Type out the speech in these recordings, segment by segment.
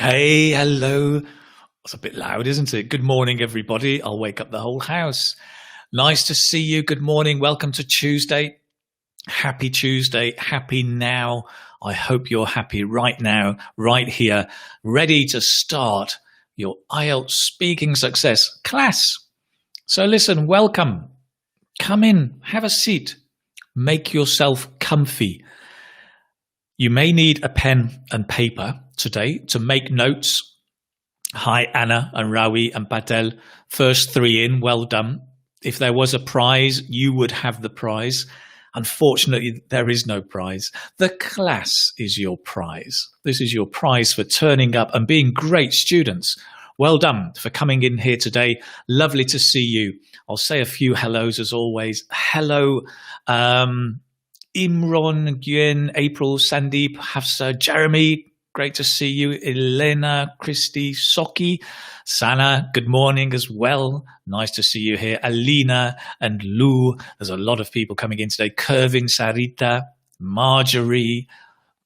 Hey, hello. It's a bit loud, isn't it? Good morning, everybody. I'll wake up the whole house. Nice to see you. Good morning. Welcome to Tuesday. Happy Tuesday. Happy now. I hope you're happy right now, right here, ready to start your IELTS speaking success class. So listen, welcome. Come in, have a seat, make yourself comfy. You may need a pen and paper today to make notes. Hi, Anna and Rawi and Patel. First three in, well done. If there was a prize, you would have the prize. Unfortunately, there is no prize. The class is your prize. This is your prize for turning up and being great students. Well done for coming in here today. Lovely to see you. I'll say a few hellos as always. Hello, Imran, Gwen, April, Sandeep, Hafsa, Jeremy. Great to see you. Elena, Christy, Soki, Sana, good morning as well. Nice to see you here. Alina and Lou. There's a lot of people coming in today. Kervin, Sarita, Marjorie.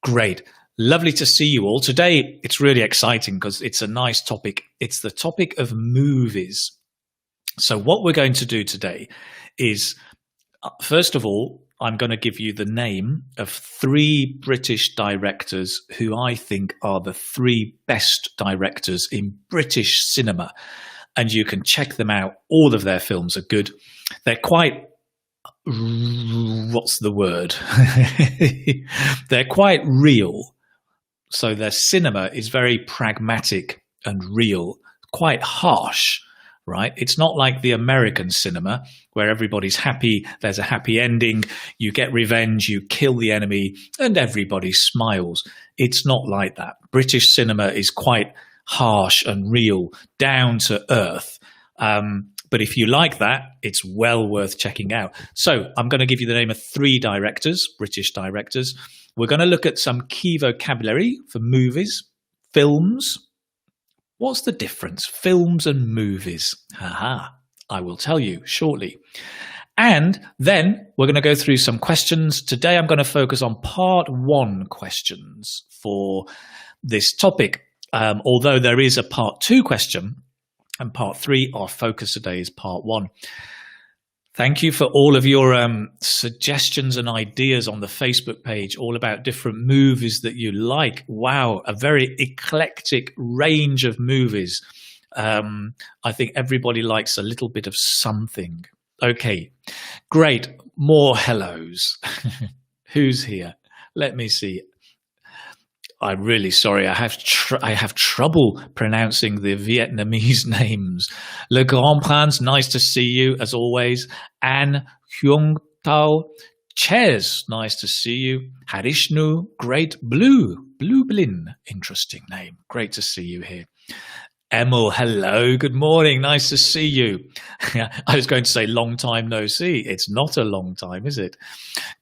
Great. Lovely to see you all. Today, it's really exciting because it's a nice topic. It's the topic of movies. So what we're going to do today is, first of all, I'm going to give you the name of 3 British directors who I think are the 3 best directors in British cinema. And you can check them out. All of their films are good. They're quite, what's the word? They're quite real. So their cinema is very pragmatic and real, quite harsh. Right? It's not like the American cinema where everybody's happy, there's a happy ending, you get revenge, you kill the enemy, and everybody smiles. It's not like that. British cinema is quite harsh and real, down to earth. But if you like that, it's well worth checking out. So I'm going to give you the name of 3 directors, British directors. We're going to look at some key vocabulary for movies, films. What's the difference? Films and movies. Haha, I will tell you shortly. And then we're going to go through some questions. Today I'm going to focus on part 1 questions for this topic. Although there is a part 2 question and part 3, our focus today is part 1. Thank you for all of your suggestions and ideas on the Facebook page, all about different movies that you like. Wow, a very eclectic range of movies. I think everybody likes a little bit of something. Okay, great. More hellos. Who's here? Let me see. I'm really sorry. I have trouble pronouncing the Vietnamese names. Le Grand Prince, nice to see you as always. Anne Hyung Tao, Ches, nice to see you. Harishnu, great. Blue Blin, interesting name. Great to see you here. Emil, hello, good morning, nice to see you. I was going to say long time no see. It's not a long time, is it?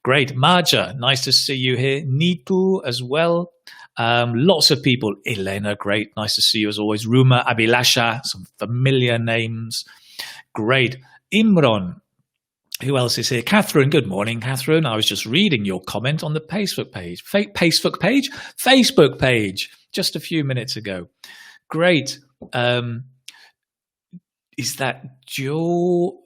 Great. Maja, nice to see you here. Nitu as well. Lots of people. Elena, great. Nice to see you as always. Ruma, Abhilasha, some familiar names. Great. Imran. Who else is here? Catherine, good morning, Catherine. I was just reading your comment on the Facebook page. Facebook page, just a few minutes ago. Great. Is that Joe?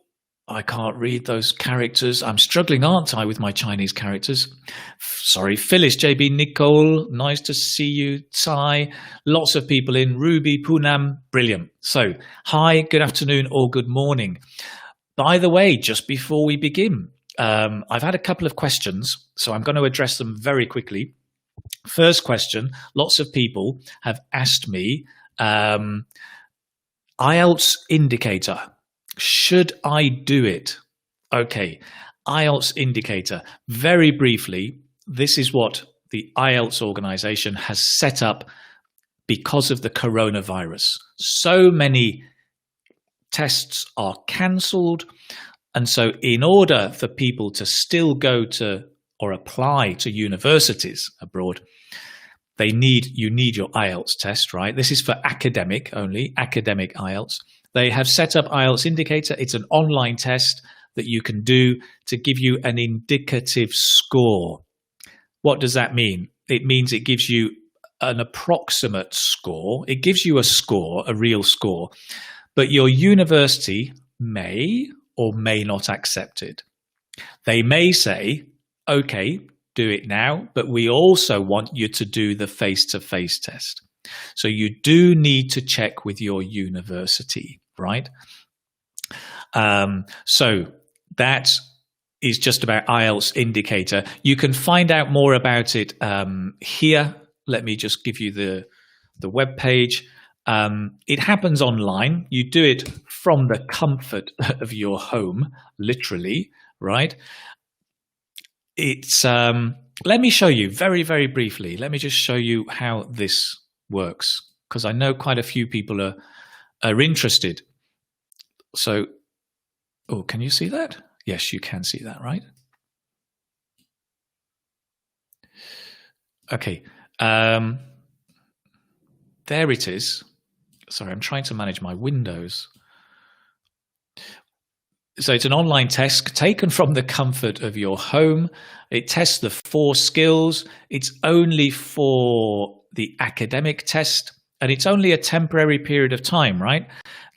I can't read those characters. I'm struggling, aren't I, with my Chinese characters? Sorry. Phyllis, JB, Nicole, nice to see you. Tsai, lots of people in. Ruby, Poonam, brilliant. So, hi, good afternoon or good morning. By the way, just before we begin, I've had a couple of questions, so I'm going to address them very quickly. First question, lots of people have asked me, IELTS Indicator. Should I do it? Okay, IELTS Indicator. Very briefly, this is what the IELTS organization has set up because of the coronavirus. So many tests are cancelled, and so in order for people to still go to or apply to universities abroad, you need your IELTS test, right? This is for academic only, academic IELTS. They have set up IELTS Indicator. It's an online test that you can do to give you an indicative score. What does that mean? It means it gives you an approximate score. It gives you a score, a real score, but your university may or may not accept it. They may say, okay, do it now, but we also want you to do the face-to-face test. So you do need to check with your university, right? So that is just about IELTS Indicator. You can find out more about it here. Let me just give you the web page. It happens online. You do it from the comfort of your home, literally, right? It's let me show you very, very briefly. Let me just show you how this works, because I know quite a few people are interested. So, oh, can you see that? Yes, you can see that, right? Okay, there it is. Sorry, I'm trying to manage my windows. So it's an online test taken from the comfort of your home. It tests the 4 skills. It's only for the academic test, and it's only a temporary period of time, right?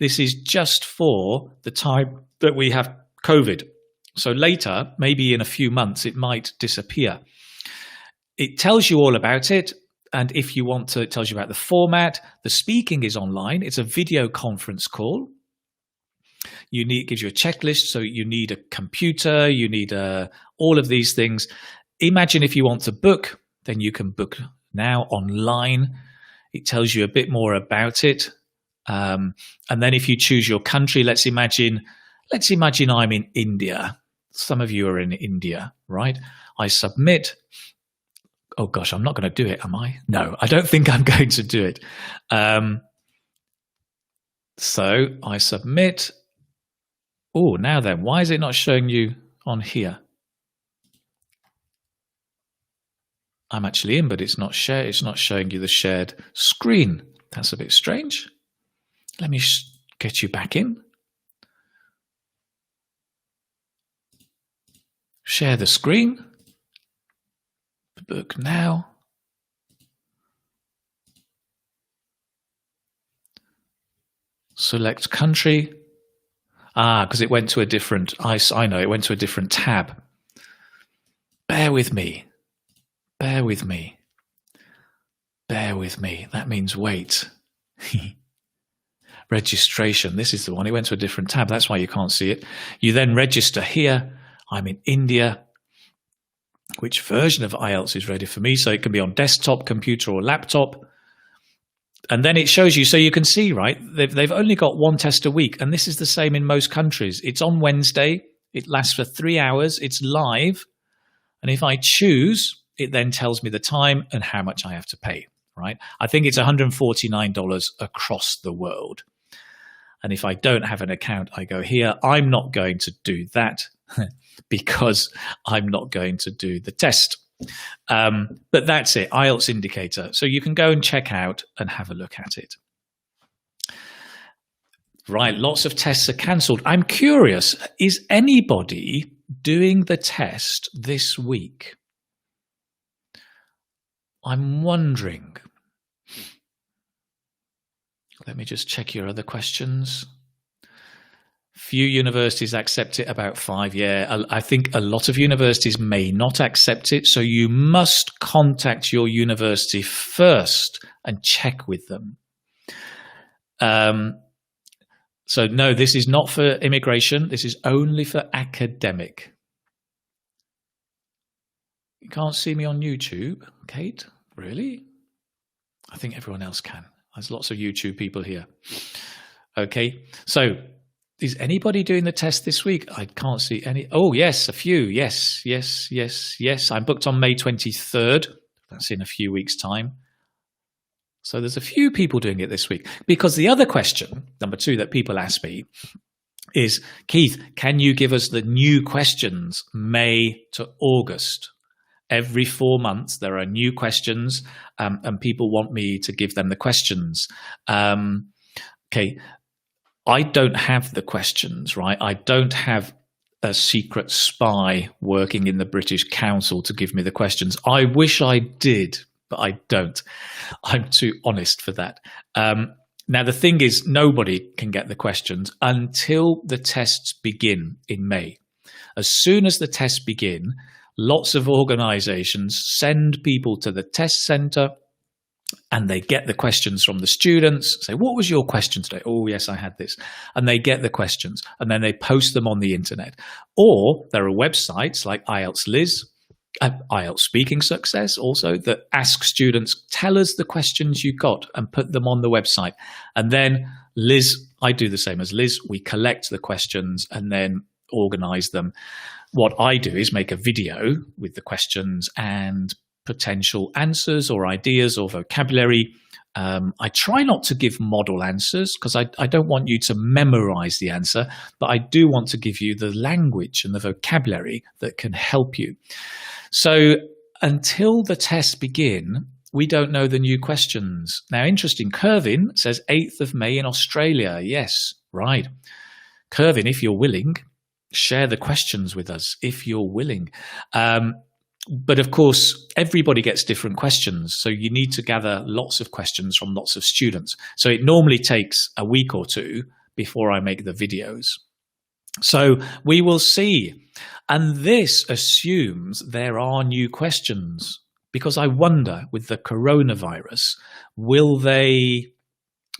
This is just for the time that we have COVID. So later, maybe in a few months, it might disappear. It tells you all about it. And if you want to, it tells you about the format. The speaking is online. It's a video conference call. It gives you a checklist. So you need a computer. You need all of these things. Imagine if you want to book, then you can book now online. It tells you a bit more about it. And then if you choose your country, let's imagine I'm in India. Some of you are in India, right? I submit. Oh gosh, I'm not going to do it, am I? No, I don't think I'm going to do it. So I submit. Oh, now then, why is it not showing you on here? I'm actually in, but it's not showing you the shared screen. That's a bit strange. Let me get you back in. Share the screen. Book now. Select country. Because it went to a different, I know, it went to a different tab. Bear with me. Bear with me. Bear with me. That means wait. Registration. This is the one. It went to a different tab. That's why you can't see it. You then register here. I'm in India. Which version of IELTS is ready for me? So it can be on desktop, computer, or laptop. And then it shows you, so you can see, right, they've only got 1 test a week, and this is the same in most countries. It's on Wednesday, it lasts for 3 hours, it's live, and if I choose, it then tells me the time and how much I have to pay, right? I think it's $149 across the world. And if I don't have an account, I go here. I'm not going to do that because I'm not going to do the test. But that's it, IELTS Indicator. So you can go and check out and have a look at it. Right, lots of tests are cancelled. I'm curious, is anybody doing the test this week? I'm wondering. Let me just check your other questions. Few universities accept it, about 5. Yeah, I think a lot of universities may not accept it. So you must contact your university first and check with them. So no, this is not for immigration. This is only for academic. You can't see me on YouTube, Kate? Really? I think everyone else can. There's lots of YouTube people here. Okay, so is anybody doing the test this week? I can't see any. Oh, yes, a few. Yes. I'm booked on May 23rd. That's in a few weeks' time. So there's a few people doing it this week. Because the other question, number 2, that people ask me is, Keith, can you give us the new questions May to August? Every 4 months, there are new questions, and people want me to give them the questions. Okay, I don't have the questions, right? I don't have a secret spy working in the British Council to give me the questions. I wish I did, but I don't. I'm too honest for that. Now, the thing is, nobody can get the questions until the tests begin in May. As soon as the tests begin, lots of organizations send people to the test center and they get the questions from the students, say, what was your question today? Oh, yes, I had this. And they get the questions and then they post them on the internet. Or there are websites like IELTS Liz, IELTS Speaking Success also, that ask students, tell us the questions you got and put them on the website. And then Liz, I do the same as Liz. We collect the questions and then organize them. What I do is make a video with the questions and potential answers or ideas or vocabulary. I try not to give model answers because I don't want you to memorize the answer, but I do want to give you the language and the vocabulary that can help you. So until the tests begin, we don't know the new questions. Now, interesting, Kervin says 8th of May in Australia. Yes, right. Kervin, if you're willing, share the questions with us if you're willing. But of course, everybody gets different questions. So you need to gather lots of questions from lots of students. So it normally takes a week or two before I make the videos. So we will see. And this assumes there are new questions, because I wonder with the coronavirus, will they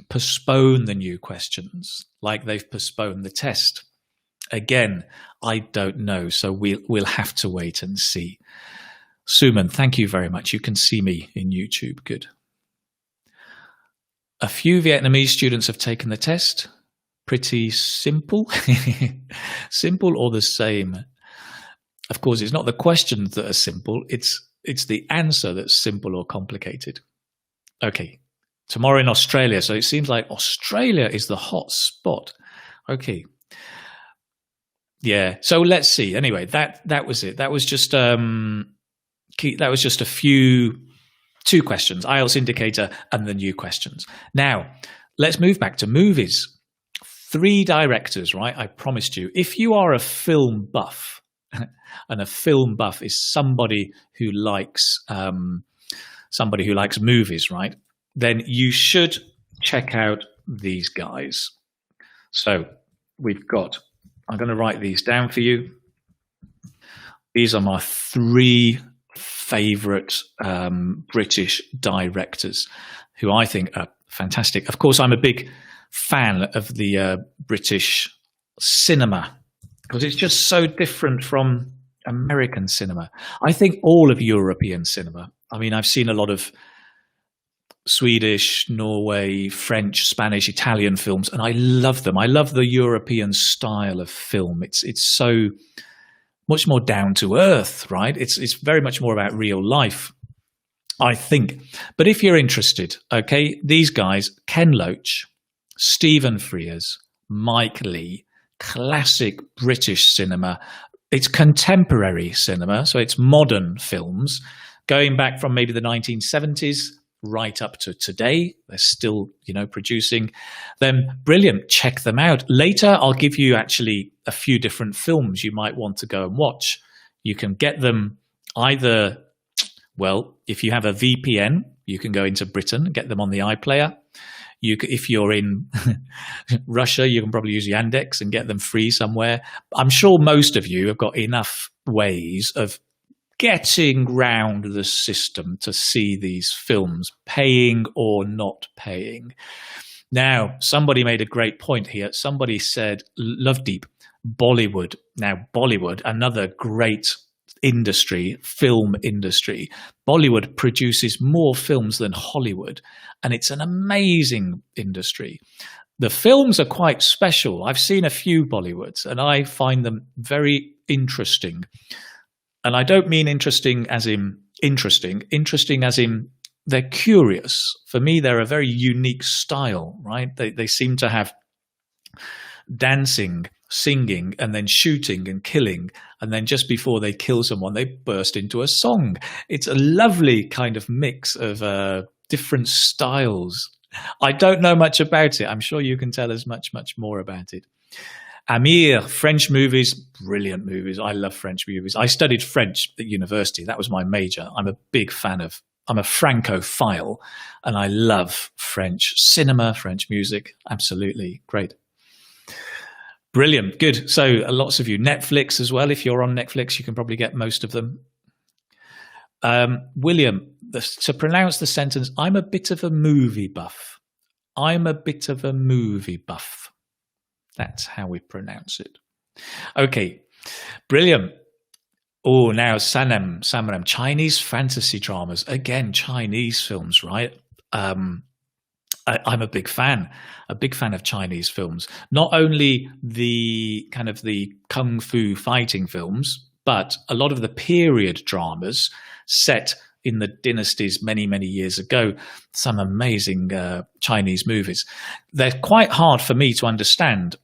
postpone the new questions like they've postponed the test? Again, I don't know, so we'll have to wait and see. Suman, thank you very much. You can see me in YouTube. Good. A few Vietnamese students have taken the test. Pretty simple. Simple or the same? Of course, it's not the questions that are simple. It's the answer that's simple or complicated. Okay. Tomorrow in Australia. So it seems like Australia is the hot spot. Okay. Yeah. So let's see. Anyway, that was it. That was just two questions, IELTS Indicator and the new questions. Now, let's move back to movies. 3 directors, right? I promised you. If you are a film buff, and a film buff is somebody who likes movies, right? Then you should check out these guys. So we've got, I'm going to write these down for you. These are my 3 favorite British directors who I think are fantastic. Of course, I'm a big fan of the British cinema because it's just so different from American cinema. I think all of European cinema. I mean, I've seen a lot of Swedish, Norway, French, Spanish, Italian films, and I love them. I love the European style of film. It's so much more down to earth, right? It's very much more about real life, I think. But if you're interested, okay, these guys, Ken Loach, Stephen Frears, Mike Leigh, classic British cinema. It's contemporary cinema, so it's modern films, going back from maybe the 1970s right up to today. They're still, producing them. Brilliant. Check them out. Later, I'll give you actually a few different films you might want to go and watch. You can get them either, well, if you have a VPN, you can go into Britain and get them on the iPlayer. If you're in Russia, you can probably use Yandex and get them free somewhere. I'm sure most of you have got enough ways of getting round the system to see these films, paying or not paying. Now, somebody made a great point here. Somebody said, Lovedeep, Bollywood. Now, Bollywood, another great industry, film industry. Bollywood produces more films than Hollywood, and it's an amazing industry. The films are quite special. I've seen a few Bollywoods, and I find them very interesting. And I don't mean interesting as in interesting as in they're curious. For me, they're a very unique style, right? They seem to have dancing, singing, and then shooting and killing. And then just before they kill someone, they burst into a song. It's a lovely kind of mix of different styles. I don't know much about it. I'm sure you can tell us much, much more about it. Amir, French movies, brilliant movies. I love French movies. I studied French at university. That was my major. I'm a big fan of I'm a Francophile, and I love French cinema, French music. Absolutely great. Brilliant. Good. So lots of you. Netflix as well. If you're on Netflix, you can probably get most of them. William, to pronounce the sentence, I'm a bit of a movie buff. I'm a bit of a movie buff. That's how we pronounce it. Okay. Brilliant. Oh, now Samaram, Chinese fantasy dramas. Again, Chinese films, right? I'm a big fan of Chinese films. Not only the kind of the kung fu fighting films, but a lot of the period dramas set in the dynasties many, many years ago. Some amazing Chinese movies. They're quite hard for me to understand.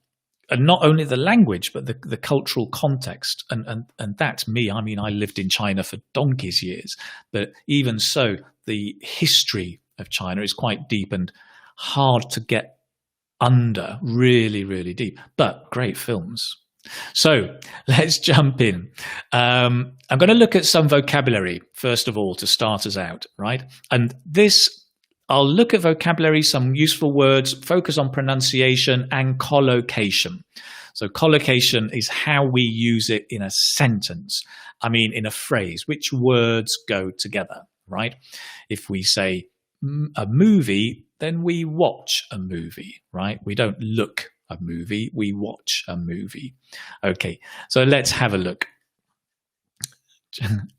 And not only the language, but the cultural context. And that's me. I mean, I lived in China for donkey's years. But even so, the history of China is quite deep and hard to get under, really, really deep. But great films. So let's jump in. I'm going to look at some vocabulary, first of all, to start us out, right? And I'll look at vocabulary, some useful words, focus on pronunciation and collocation. So collocation is how we use it in a sentence. I mean, in a phrase, which words go together, right? If we say a movie, then we watch a movie, right? We don't look a movie, we watch a movie. Okay, so let's have a look.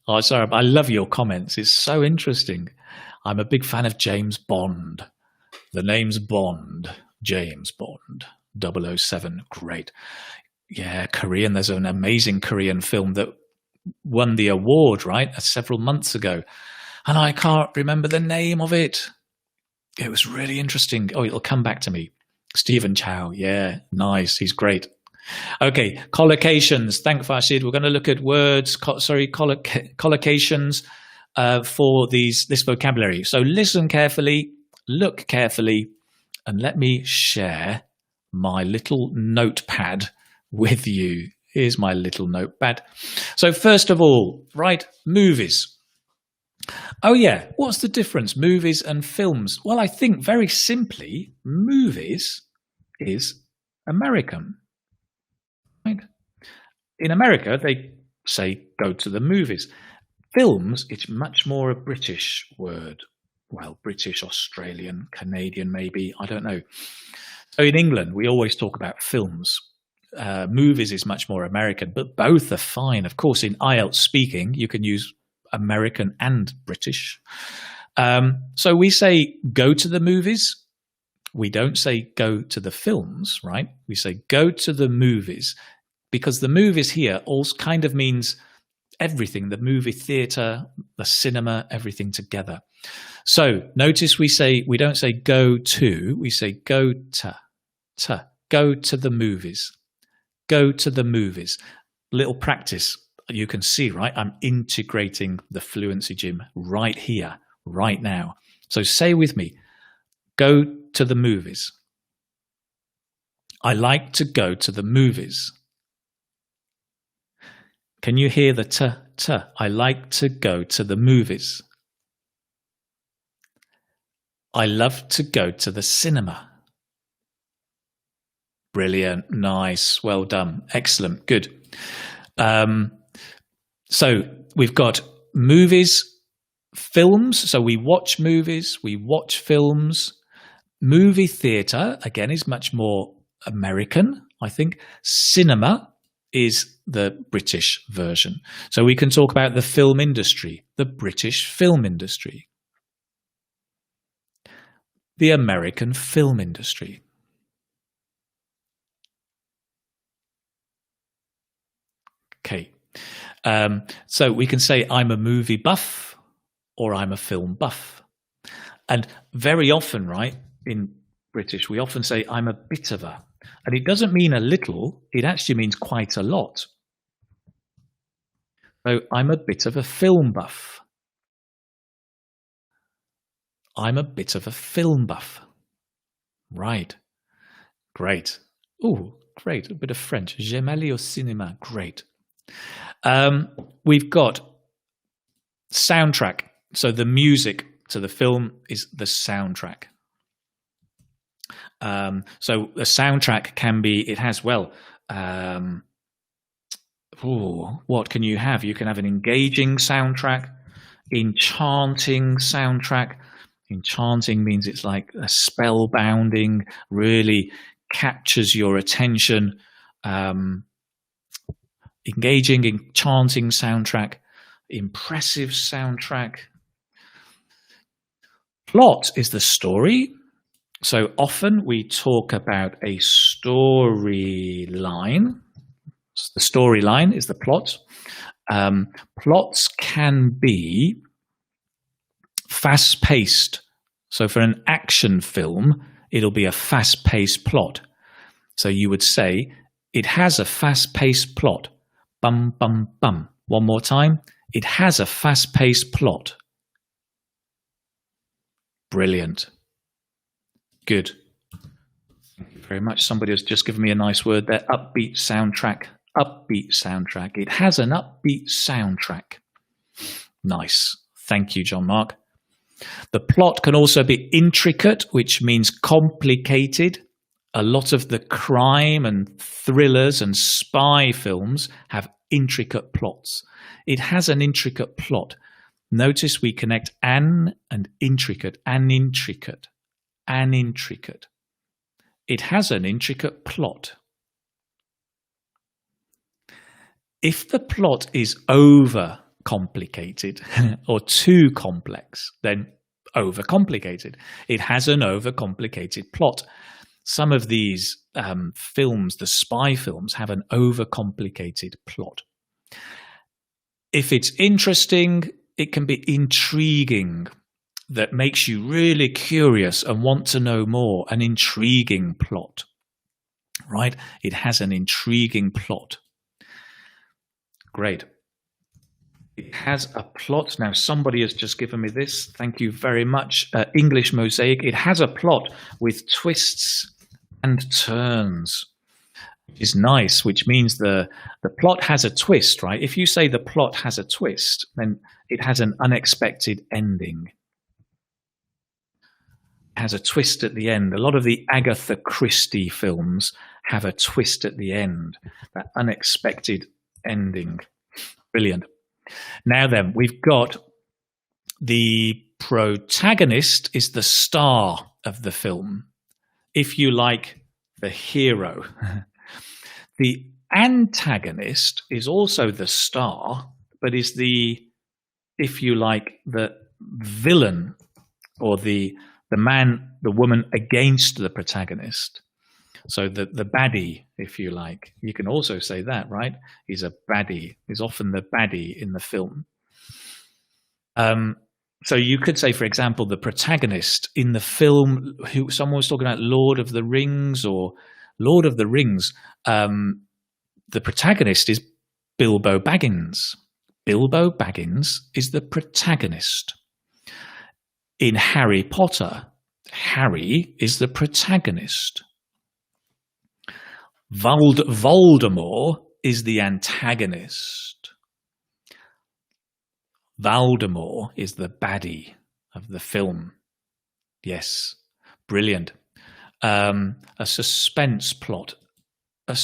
Oh, sorry, I love your comments. It's so interesting. I'm a big fan of James Bond. The name's Bond. James Bond. 007. Great. Yeah, Korean. There's an amazing Korean film that won the award, right? Several months ago. And I can't remember the name of it. It was really interesting. Oh, it'll come back to me. Stephen Chow. Yeah, nice. He's great. Okay, collocations. Thank Farshid. We're going to look at words, collocations for this vocabulary. So listen carefully, look carefully, and let me share my little notepad with you. Here's my little notepad. So first of all, right, movies. Oh yeah, what's the difference, movies and films? Well, I think very simply, movies is American. Right? In America, they say go to the movies. Films, it's much more a British word. Well, British, Australian, Canadian maybe, I don't know. So in England, we always talk about films. Movies is much more American, but both are fine. Of course, in IELTS Speaking, you can use American and British. So we say go to the movies. We don't say go to the films, right? We say go to the movies, because the movies here also kind of means everything, the movie theatre, the cinema, everything together. So notice we don't say go to, we say go to, go to the movies, go to the movies. Little practice. You can see, right? I'm integrating the fluency gym right here, right now. So say with me, go to the movies. I like to go to the movies. Can you hear the t? I like to go to the movies. I love to go to the cinema. Brilliant. Nice. Well done. Excellent. Good. So we've got movies, films. So we watch movies, we watch films. Movie theatre, again, is much more American, I think. Cinema is the British version. So we can talk about the film industry, the British film industry, the American film industry. Okay. So we can say I'm a movie buff or I'm a film buff. And very often, right, in British, we often say I'm a bit of a. And it doesn't mean a little, it actually means quite a lot. So I'm a bit of a film buff. I'm a bit of a film buff. Right. Great. Oh, great. A bit of French. J'aime aller au cinéma. Great. We've got soundtrack. So the music to the film is the soundtrack. So the soundtrack can be, it has, well, what can you have? You can have an engaging soundtrack, enchanting soundtrack. Enchanting means it's like a spellbounding, really captures your attention. Engaging, enchanting soundtrack, impressive soundtrack. Plot is the story. So often we talk about a storyline. The storyline is the plot. Plots can be fast-paced. So for an action film, it'll be a fast-paced plot. So you would say, it has a fast-paced plot. Bum, bum, bum. One more time. It has a fast-paced plot. Brilliant. Good. Thank you very much. Somebody has just given me a nice word there. Upbeat soundtrack. Upbeat soundtrack. It has an upbeat soundtrack. Nice. Thank you, John Mark. The plot can also be intricate, which means complicated. A lot of the crime and thrillers and spy films have intricate plots. It has an intricate plot. Notice we connect an and intricate, an intricate, an intricate. It has an intricate plot. If the plot is over complicated or too complex, then overcomplicated. It has an overcomplicated plot. Some of these films, the spy films, have an overcomplicated plot. If it's interesting, it can be intriguing, that makes you really curious and want to know more. An intriguing plot, right? It has an intriguing plot. Great. It has a plot. Now, somebody has just given me this. Thank you very much. English Mosaic. It has a plot with twists and turns, which is nice, which means the plot has a twist, right? If you say the plot has a twist, then it has an unexpected ending. It has a twist at the end. A lot of the Agatha Christie films have a twist at the end, that unexpected ending. Brilliant. Now then, we've got the protagonist is the star of the film, if you like, the hero. The antagonist is also the star, but is the, if you like, the villain, or the man, the woman against the protagonist. So the baddie, if you like. You can also say that, right? He's a baddie. He's often the baddie in the film. So you could say, for example, the protagonist in the film, who someone was talking about Lord of the Rings or Lord of the Rings, the protagonist is Bilbo Baggins. Bilbo Baggins is the protagonist. In Harry Potter, Harry is the protagonist. Voldemort is the antagonist. Voldemort is the baddie of the film. Yes, brilliant. A suspense plot. A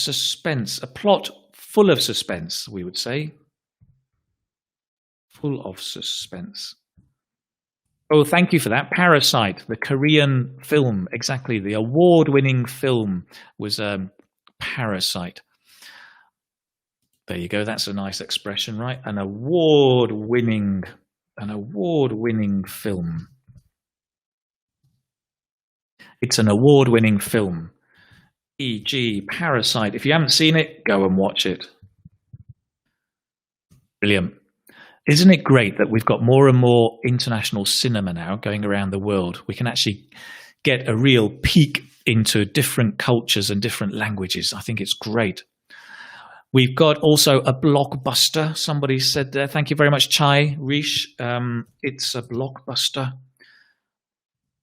plot full of suspense, we would say. Full of suspense. Oh, thank you for that. Parasite, the Korean film, exactly. The award-winning film was Parasite. There you go. That's a nice expression, right? An award-winning film. It's an award-winning film. E.g., Parasite. If you haven't seen it, go and watch it. Brilliant. Isn't it great that we've got more and more international cinema now going around the world? We can actually get a real peek into different cultures and different languages. I think it's great. We've got also a blockbuster. Somebody said there. Thank you very much, Chai Rish. It's a blockbuster.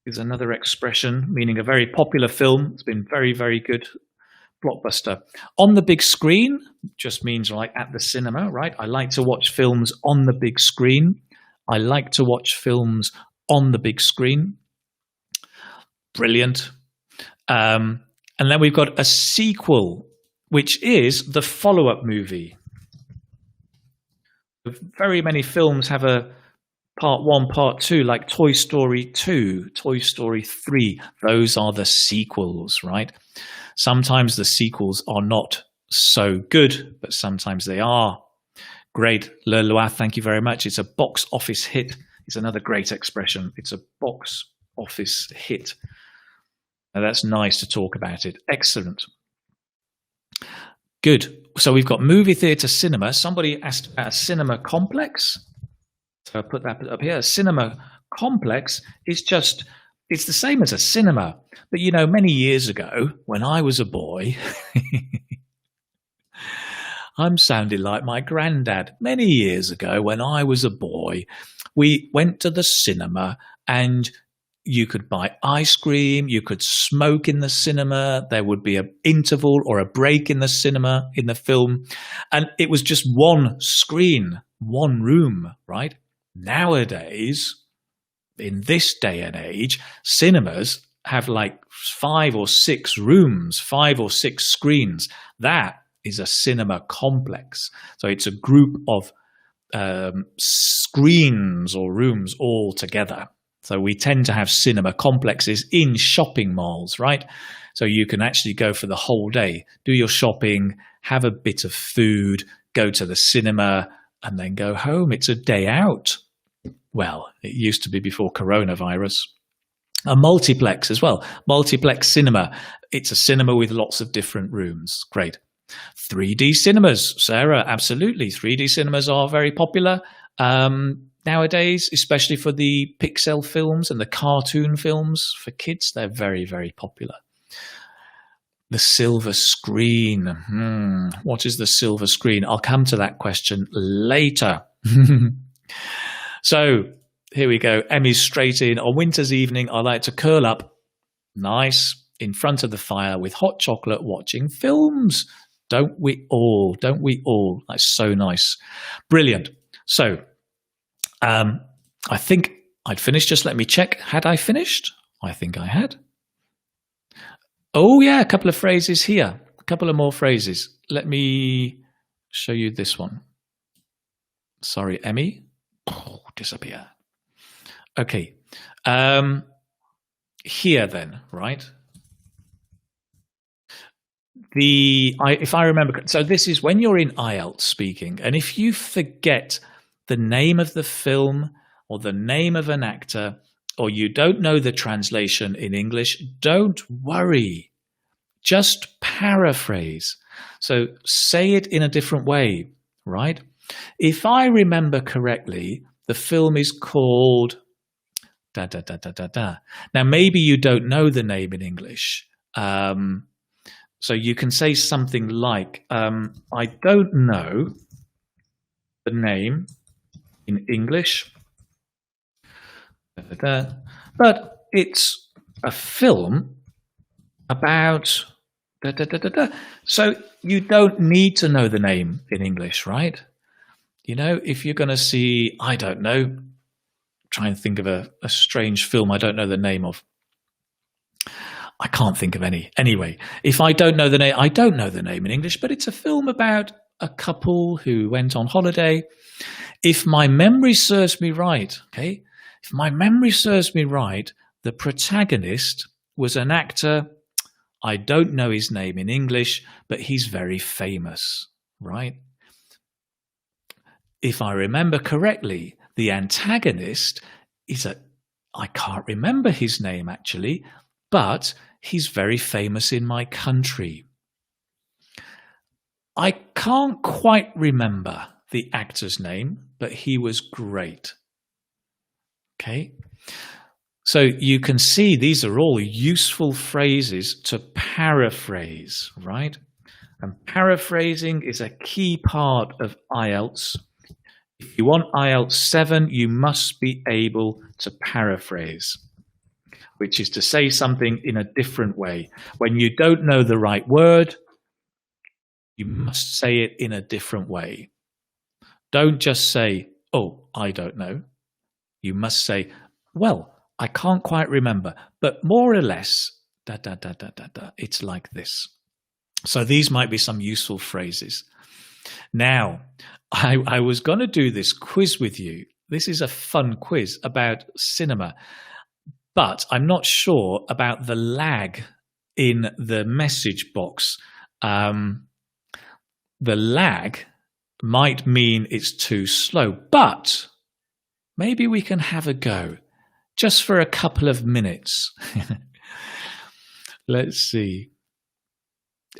Is another expression meaning a very popular film. It's been very, very good. Blockbuster. On the big screen just means like at the cinema, right? I like to watch films on the big screen. I like to watch films on the big screen. Brilliant. And then we've got a sequel, which is the follow-up movie. Very many films have a part 1, part 2, like Toy Story 2, Toy Story 3. Those are the sequels, right? Sometimes the sequels are not so good, but sometimes they are. Great. Le Loire, thank you very much. It's a box office hit. It's another great expression. It's a box office hit. Now that's nice to talk about it. Excellent. Good. So we've got movie theatre, cinema. Somebody asked about a cinema complex. So I put that up here. A cinema complex is just, it's the same as a cinema. But, you know, many years ago, when I was a boy, I'm sounding like my granddad. Many years ago, when I was a boy, we went to the cinema and you could buy ice cream, you could smoke in the cinema, there would be an interval or a break in the cinema, in the film, and it was just one screen, one room, right? Nowadays, in this day and age, cinemas have like 5 or 6 rooms, 5 or 6 screens. That is a cinema complex. So it's a group of screens or rooms all together. So we tend to have cinema complexes in shopping malls, right? So you can actually go for the whole day, do your shopping, have a bit of food, go to the cinema, and then go home. It's a day out. Well, it used to be before coronavirus. A multiplex as well. Multiplex cinema. It's a cinema with lots of different rooms. Great. 3D cinemas, Sarah, absolutely. 3D cinemas are very popular nowadays, especially for the pixel films and the cartoon films for kids. They're very, very popular. The silver screen. What is the silver screen? I'll come to that question later. So here we go. Emmy's straight in. On winter's evening, I like to curl up, nice, in front of the fire with hot chocolate watching films. Don't we all? Don't we all? That's so nice. Brilliant. So I think I'd finished. Just let me check. Had I finished? I think I had. Oh, yeah, a couple of phrases here. A couple of more phrases. Let me show you this one. Sorry, Emmy. Oh, disappear. Okay. Here then, right? If I remember, so this is when you're in IELTS speaking, and if you forget the name of the film or the name of an actor, or you don't know the translation in English, don't worry. Just paraphrase. So say it in a different way, right? If I remember correctly, the film is called da da da da da da. Now maybe you don't know the name in English. So you can say something like, I don't know the name in English, but it's a film about da, da, da, da, da. So you don't need to know the name in English, right? You know, if you're going to see, I don't know, try and think of a strange film I don't know the name of. I can't think of any. Anyway, if I don't know the name, I don't know the name in English, but it's a film about a couple who went on holiday. If my memory serves me right, okay, if my memory serves me right, the protagonist was an actor. I don't know his name in English, but he's very famous, right? If I remember correctly, the antagonist is I can't remember his name actually, but he's very famous in my country. I can't quite remember the actor's name, but he was great. Okay? So you can see these are all useful phrases to paraphrase, right? And paraphrasing is a key part of IELTS. If you want IELTS 7, you must be able to paraphrase, which is to say something in a different way. When you don't know the right word, you must say it in a different way. Don't just say, oh, I don't know. You must say, well, I can't quite remember, but more or less, da da da da da da. It's like this. So these might be some useful phrases. Now, I was going to do this quiz with you. This is a fun quiz about cinema, but I'm not sure about the lag in the message box. The lag might mean it's too slow, but maybe we can have a go just for a couple of minutes. Let's see.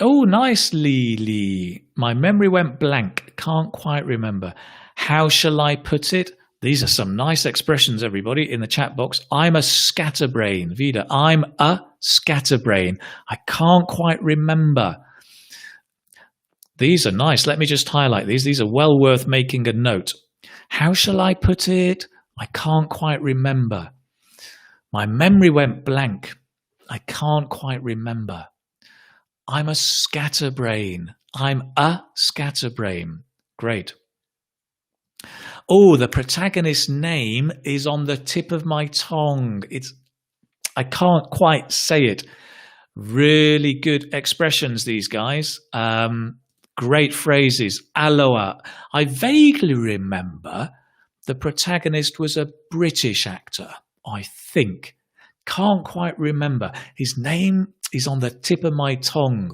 Oh, nice, Lily. My memory went blank. Can't quite remember. How shall I put it? These are some nice expressions, everybody, in the chat box. I'm a scatterbrain. Vida, I'm a scatterbrain. I can't quite remember. These are nice. Let me just highlight these. These are well worth making a note. How shall I put it? I can't quite remember. My memory went blank. I can't quite remember. I'm a scatterbrain. I'm a scatterbrain. Great. Oh, the protagonist's name is on the tip of my tongue. I can't quite say it. Really good expressions, these guys. Great phrases. Aloha. I vaguely remember the protagonist was a British actor, I think. Can't quite remember. His name is on the tip of my tongue.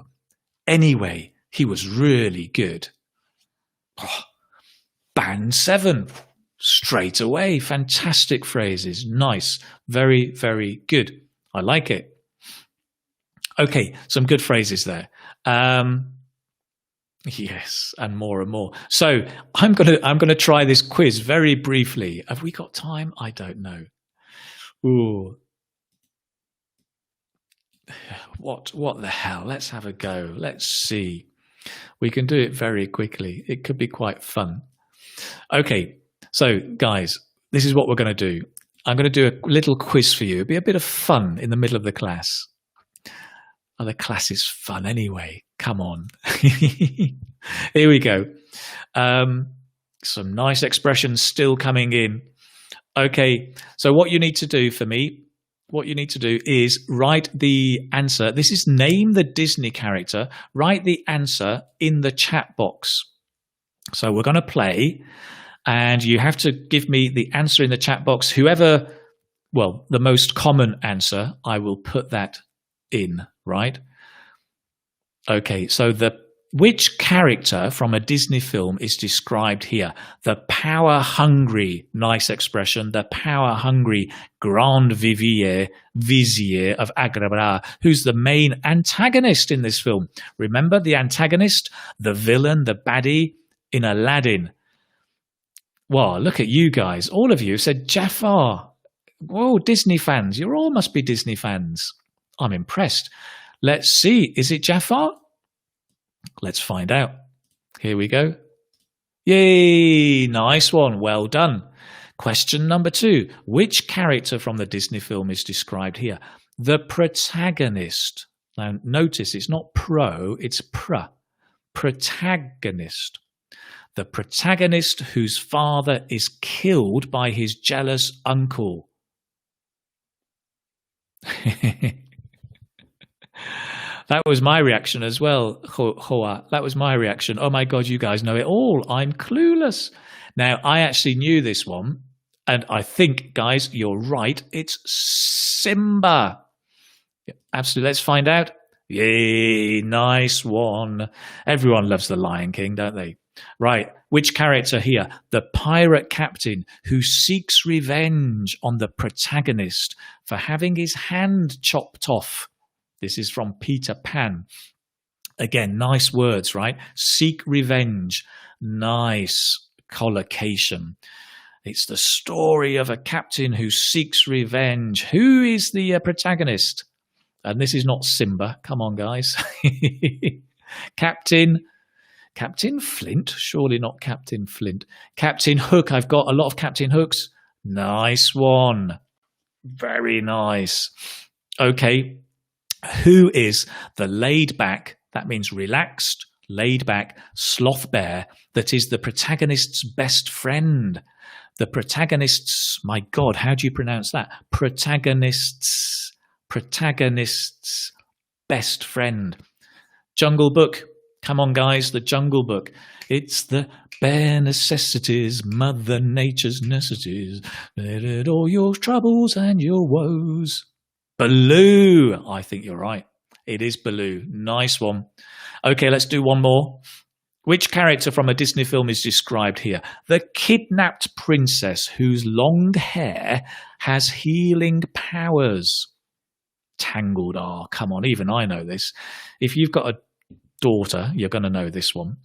Anyway, he was really good. Oh, band 7. Straight away. Fantastic phrases. Nice. Very, very good. I like it. Okay, some good phrases there. Yes, and more and more. So I'm gonna try this quiz very briefly. Have we got time? I don't know. Ooh. What the hell? Let's have a go. Let's see. We can do it very quickly. It could be quite fun. Okay, so guys, this is what we're going to do. I'm going to do a little quiz for you. It'll be a bit of fun in the middle of the class. Oh, the class is fun anyway. Come on. Here we go. Some nice expressions still coming in. Okay, so what you need to do for me, is write the answer. This is name the Disney character. Write the answer in the chat box. So we're going to play, and you have to give me the answer in the chat box. The most common answer, I will put that in, right? Okay, so which character from a Disney film is described here? The power-hungry, nice expression, the power-hungry Grand Vizier of Agrabah, who's the main antagonist in this film. Remember the antagonist, the villain, the baddie in Aladdin. Well, look at you guys. All of you said Jafar. Whoa, Disney fans. You all must be Disney fans. I'm impressed. Let's see. Is it Jafar? Let's find out. Here we go. Yay! Nice one. Well done. Question number 2. Which character from the Disney film is described here? The protagonist. Now, notice it's not pro, it's protagonist. The protagonist whose father is killed by his jealous uncle. That was my reaction as well, Hoa. That was my reaction. Oh my God, you guys know it all. I'm clueless. Now, I actually knew this one, and I think, guys, you're right. It's Simba. Yeah, absolutely. Let's find out. Yay, nice one. Everyone loves the Lion King, don't they? Right, which character here? The pirate captain who seeks revenge on the protagonist for having his hand chopped off. This is from Peter Pan. Again, nice words, right? Seek revenge. Nice collocation. It's the story of a captain who seeks revenge. Who is the protagonist? And this is not Simba. Come on, guys. Captain Flint? Surely not Captain Flint. Captain Hook. I've got a lot of Captain Hooks. Nice one. Very nice. Okay. Who is the laid-back, that means relaxed, laid-back sloth bear that is the protagonist's best friend? The protagonist's, my God, how do you pronounce that? Protagonist's best friend. Jungle Book. Come on, guys, the Jungle Book. It's the bare necessities, Mother Nature's necessities. Let all your troubles and your woes. Baloo. I think you're right. It is Baloo. Nice one. Okay, let's do one more. Which character from a Disney film is described here? The kidnapped princess whose long hair has healing powers. Tangled. Oh, come on, even I know this. If you've got a daughter, you're going to know this one.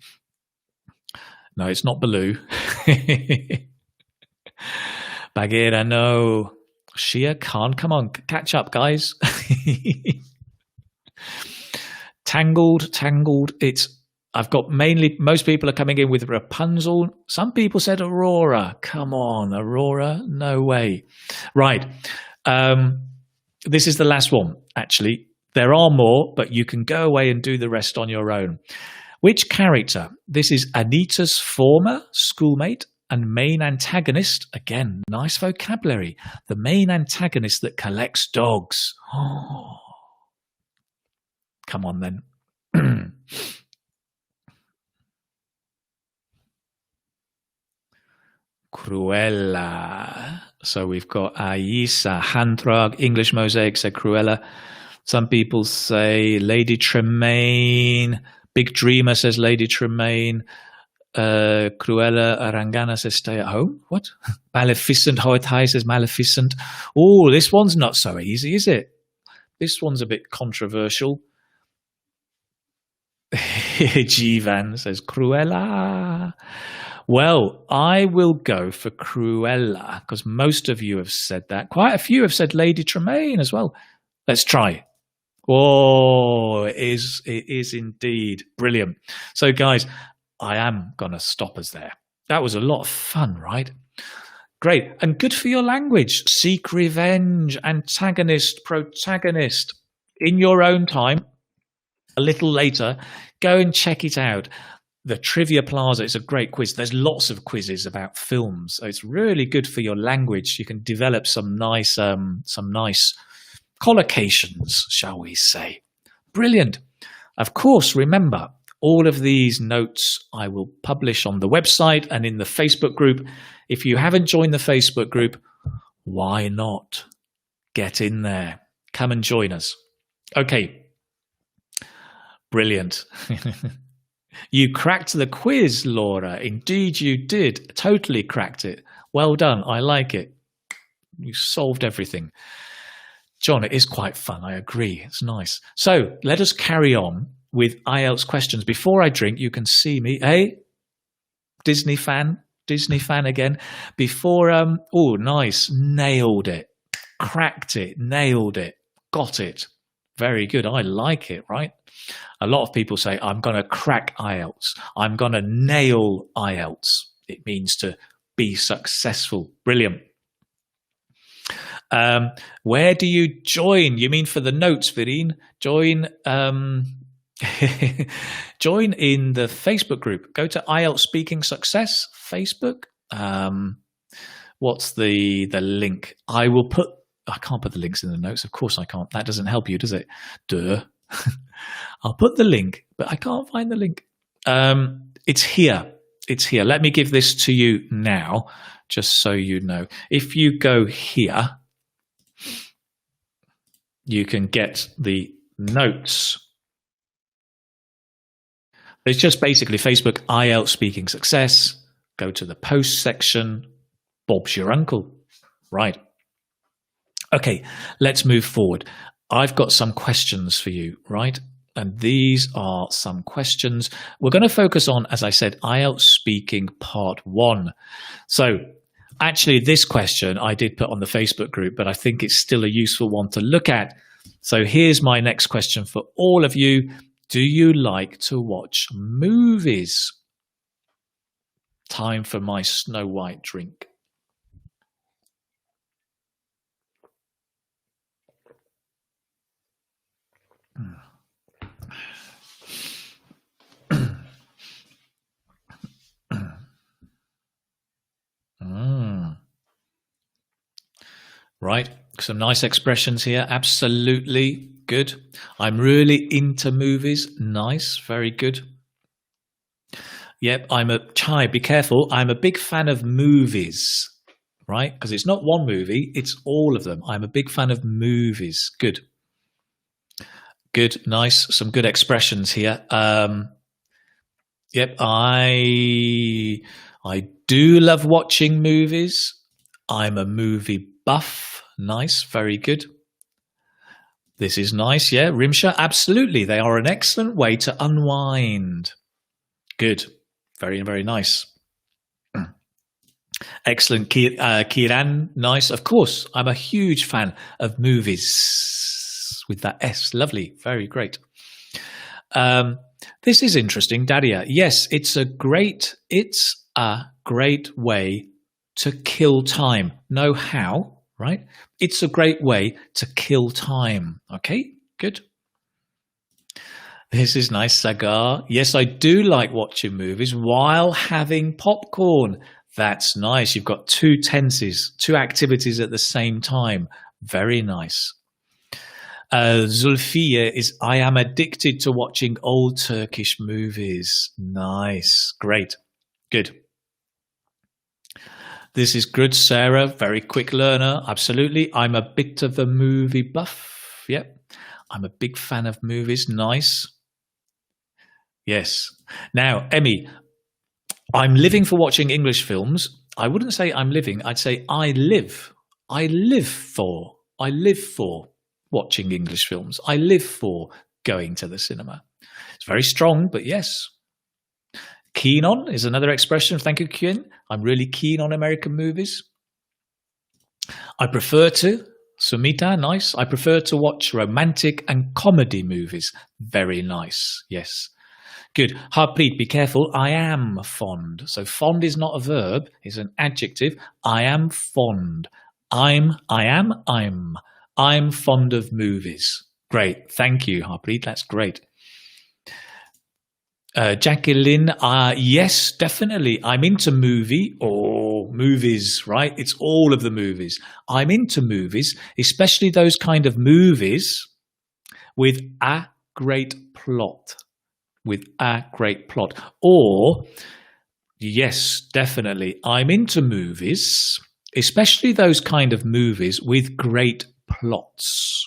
No, it's not Baloo. Bagheera, no. Shere Khan, come on, catch up, guys. Tangled. I've got most people are coming in with Rapunzel. Some people said Aurora. Come on, Aurora, no way. Right. This is the last one, actually. There are more, but you can go away and do the rest on your own. Which character? This is Anita's former schoolmate and main antagonist. Again, nice vocabulary. The main antagonist that collects dogs. Oh. Come on, then. Cruella. So we've got Aisa, Handrog, English Mosaic said Cruella. Some people say Lady Tremaine. Big Dreamer says Lady Tremaine. Cruella Arangana says stay at home. What? Maleficent Hoitai says Maleficent. Oh, this one's not so easy, is it? This one's a bit controversial. Jivan says Cruella. Well, I will go for Cruella because most of you have said that. Quite a few have said Lady Tremaine as well. Let's try. Oh, it is indeed brilliant. So, guys, I am going to stop us there. That was a lot of fun, right? Great. And good for your language. Seek revenge, antagonist, protagonist. In your own time, a little later, go and check it out. The Trivia Plaza is a great quiz. There's lots of quizzes about films. So it's really good for your language. You can develop some nice collocations, shall we say. Brilliant. Of course, remember, all of these notes I will publish on the website and in the Facebook group. If you haven't joined the Facebook group, why not? Get in there. Come and join us. Okay. Brilliant. You cracked the quiz, Laura. Indeed you did. Totally cracked it. Well done. I like it. You solved everything. John, it is quite fun. I agree. It's nice. So let us carry on with IELTS questions. Before I drink, you can see me. Hey, Disney fan again. Before, oh, nice. Nailed it. Cracked it. Nailed it. Got it. Very good. I like it, right? A lot of people say, I'm going to crack IELTS. I'm going to nail IELTS. It means to be successful. Brilliant. Where do you join? You mean for the notes, Vireen? Join join in the Facebook group. Go to IELTS Speaking Success, Facebook. What's the link? I can't put the links in the notes. Of course I can't. That doesn't help you, does it? Duh. I'll put the link, but I can't find the link. It's here. It's here. Let me give this to you now, just so you know. If you go here, you can get the notes. It's just basically Facebook IELTS Speaking Success. Go to the post section. Bob's your uncle. Right. Okay, let's move forward. I've got some questions for you, right? And these are some questions. We're going to focus on, as I said, IELTS Speaking Part 1. So actually, this question I did put on the Facebook group, but I think it's still a useful one to look at. So here's my next question for all of you. Do you like to watch movies? Time for my Snow White drink. right? Some nice expressions here. Absolutely good. I'm really into movies. Nice. Very good. Yep, Chai, be careful. I'm a big fan of movies, right? Because it's not one movie, it's all of them. I'm a big fan of movies. Good. Good, nice. Some good expressions here. Yep, I do love watching movies. I'm a movie buff. Nice, very good. This is nice, yeah. Rimsha, absolutely. They are an excellent way to unwind. Good. Very, very nice. Excellent. Kiran, nice. Of course, I'm a huge fan of movies with that S. Lovely. Very great. This is interesting, Daria. Yes, it's a great way to kill time. Know how, right? It's a great way to kill time. Okay, good. This is nice, Sagar. Yes, I do like watching movies while having popcorn. That's nice. You've got two tenses, two activities at the same time. Very nice. Zulfiya is, I am addicted to watching old Turkish movies. Nice. Great. Good. This is good, Sarah. Very quick learner. Absolutely. I'm a bit of a movie buff. Yep. I'm a big fan of movies. Nice. Yes. Now, Emmy, I'm living for watching English films. I wouldn't say I'm living. I'd say I live. I live for watching English films. I live for going to the cinema. It's very strong, but yes. Keen on is another expression. Thank you, Kyun. I'm really keen on American movies. I prefer to. Sumita, nice. I prefer to watch romantic and comedy movies. Very nice. Yes. Good. Harpreet, be careful. I am fond. So fond is not a verb. It's an adjective. I am fond. I'm fond of movies. Great. Thank you, Harpreet. That's great. Jacqueline, yes, definitely. I'm into movies, right? It's all of the movies. I'm into movies, especially those kind of movies with a great plot. With a great plot. Or, yes, definitely. I'm into movies, especially those kind of movies with great plots.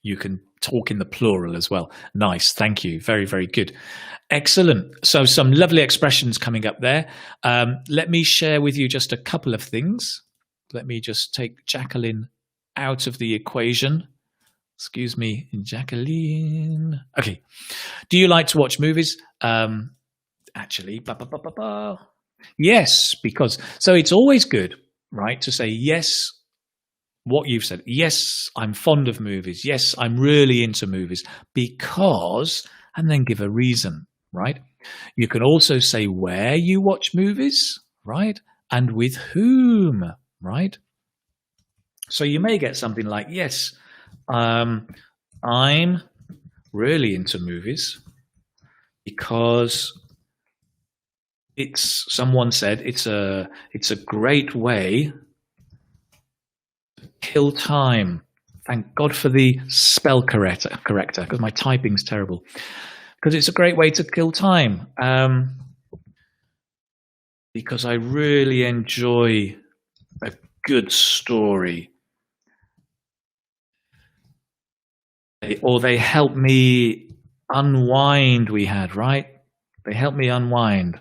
You can talk in the plural as well. Nice. Thank you. Very, very good. Excellent. So some lovely expressions coming up there. Let me share with you just a couple of things. Let me just take Jacqueline out of the equation. Excuse me, Jacqueline. Okay. Do you like to watch movies? Actually, yes, because so it's always good, right, to say yes. What you've said, yes, I'm fond of movies. Yes, I'm really into movies because, and then give a reason, right? You can also say where you watch movies, right? And with whom, right? So you may get something like, yes, I'm really into movies because someone said it's a great way kill time. Thank God for the spell corrector, because my typing's terrible. Because it's a great way to kill time. Because I really enjoy a good story. Or they help me unwind, we had, right? They help me unwind.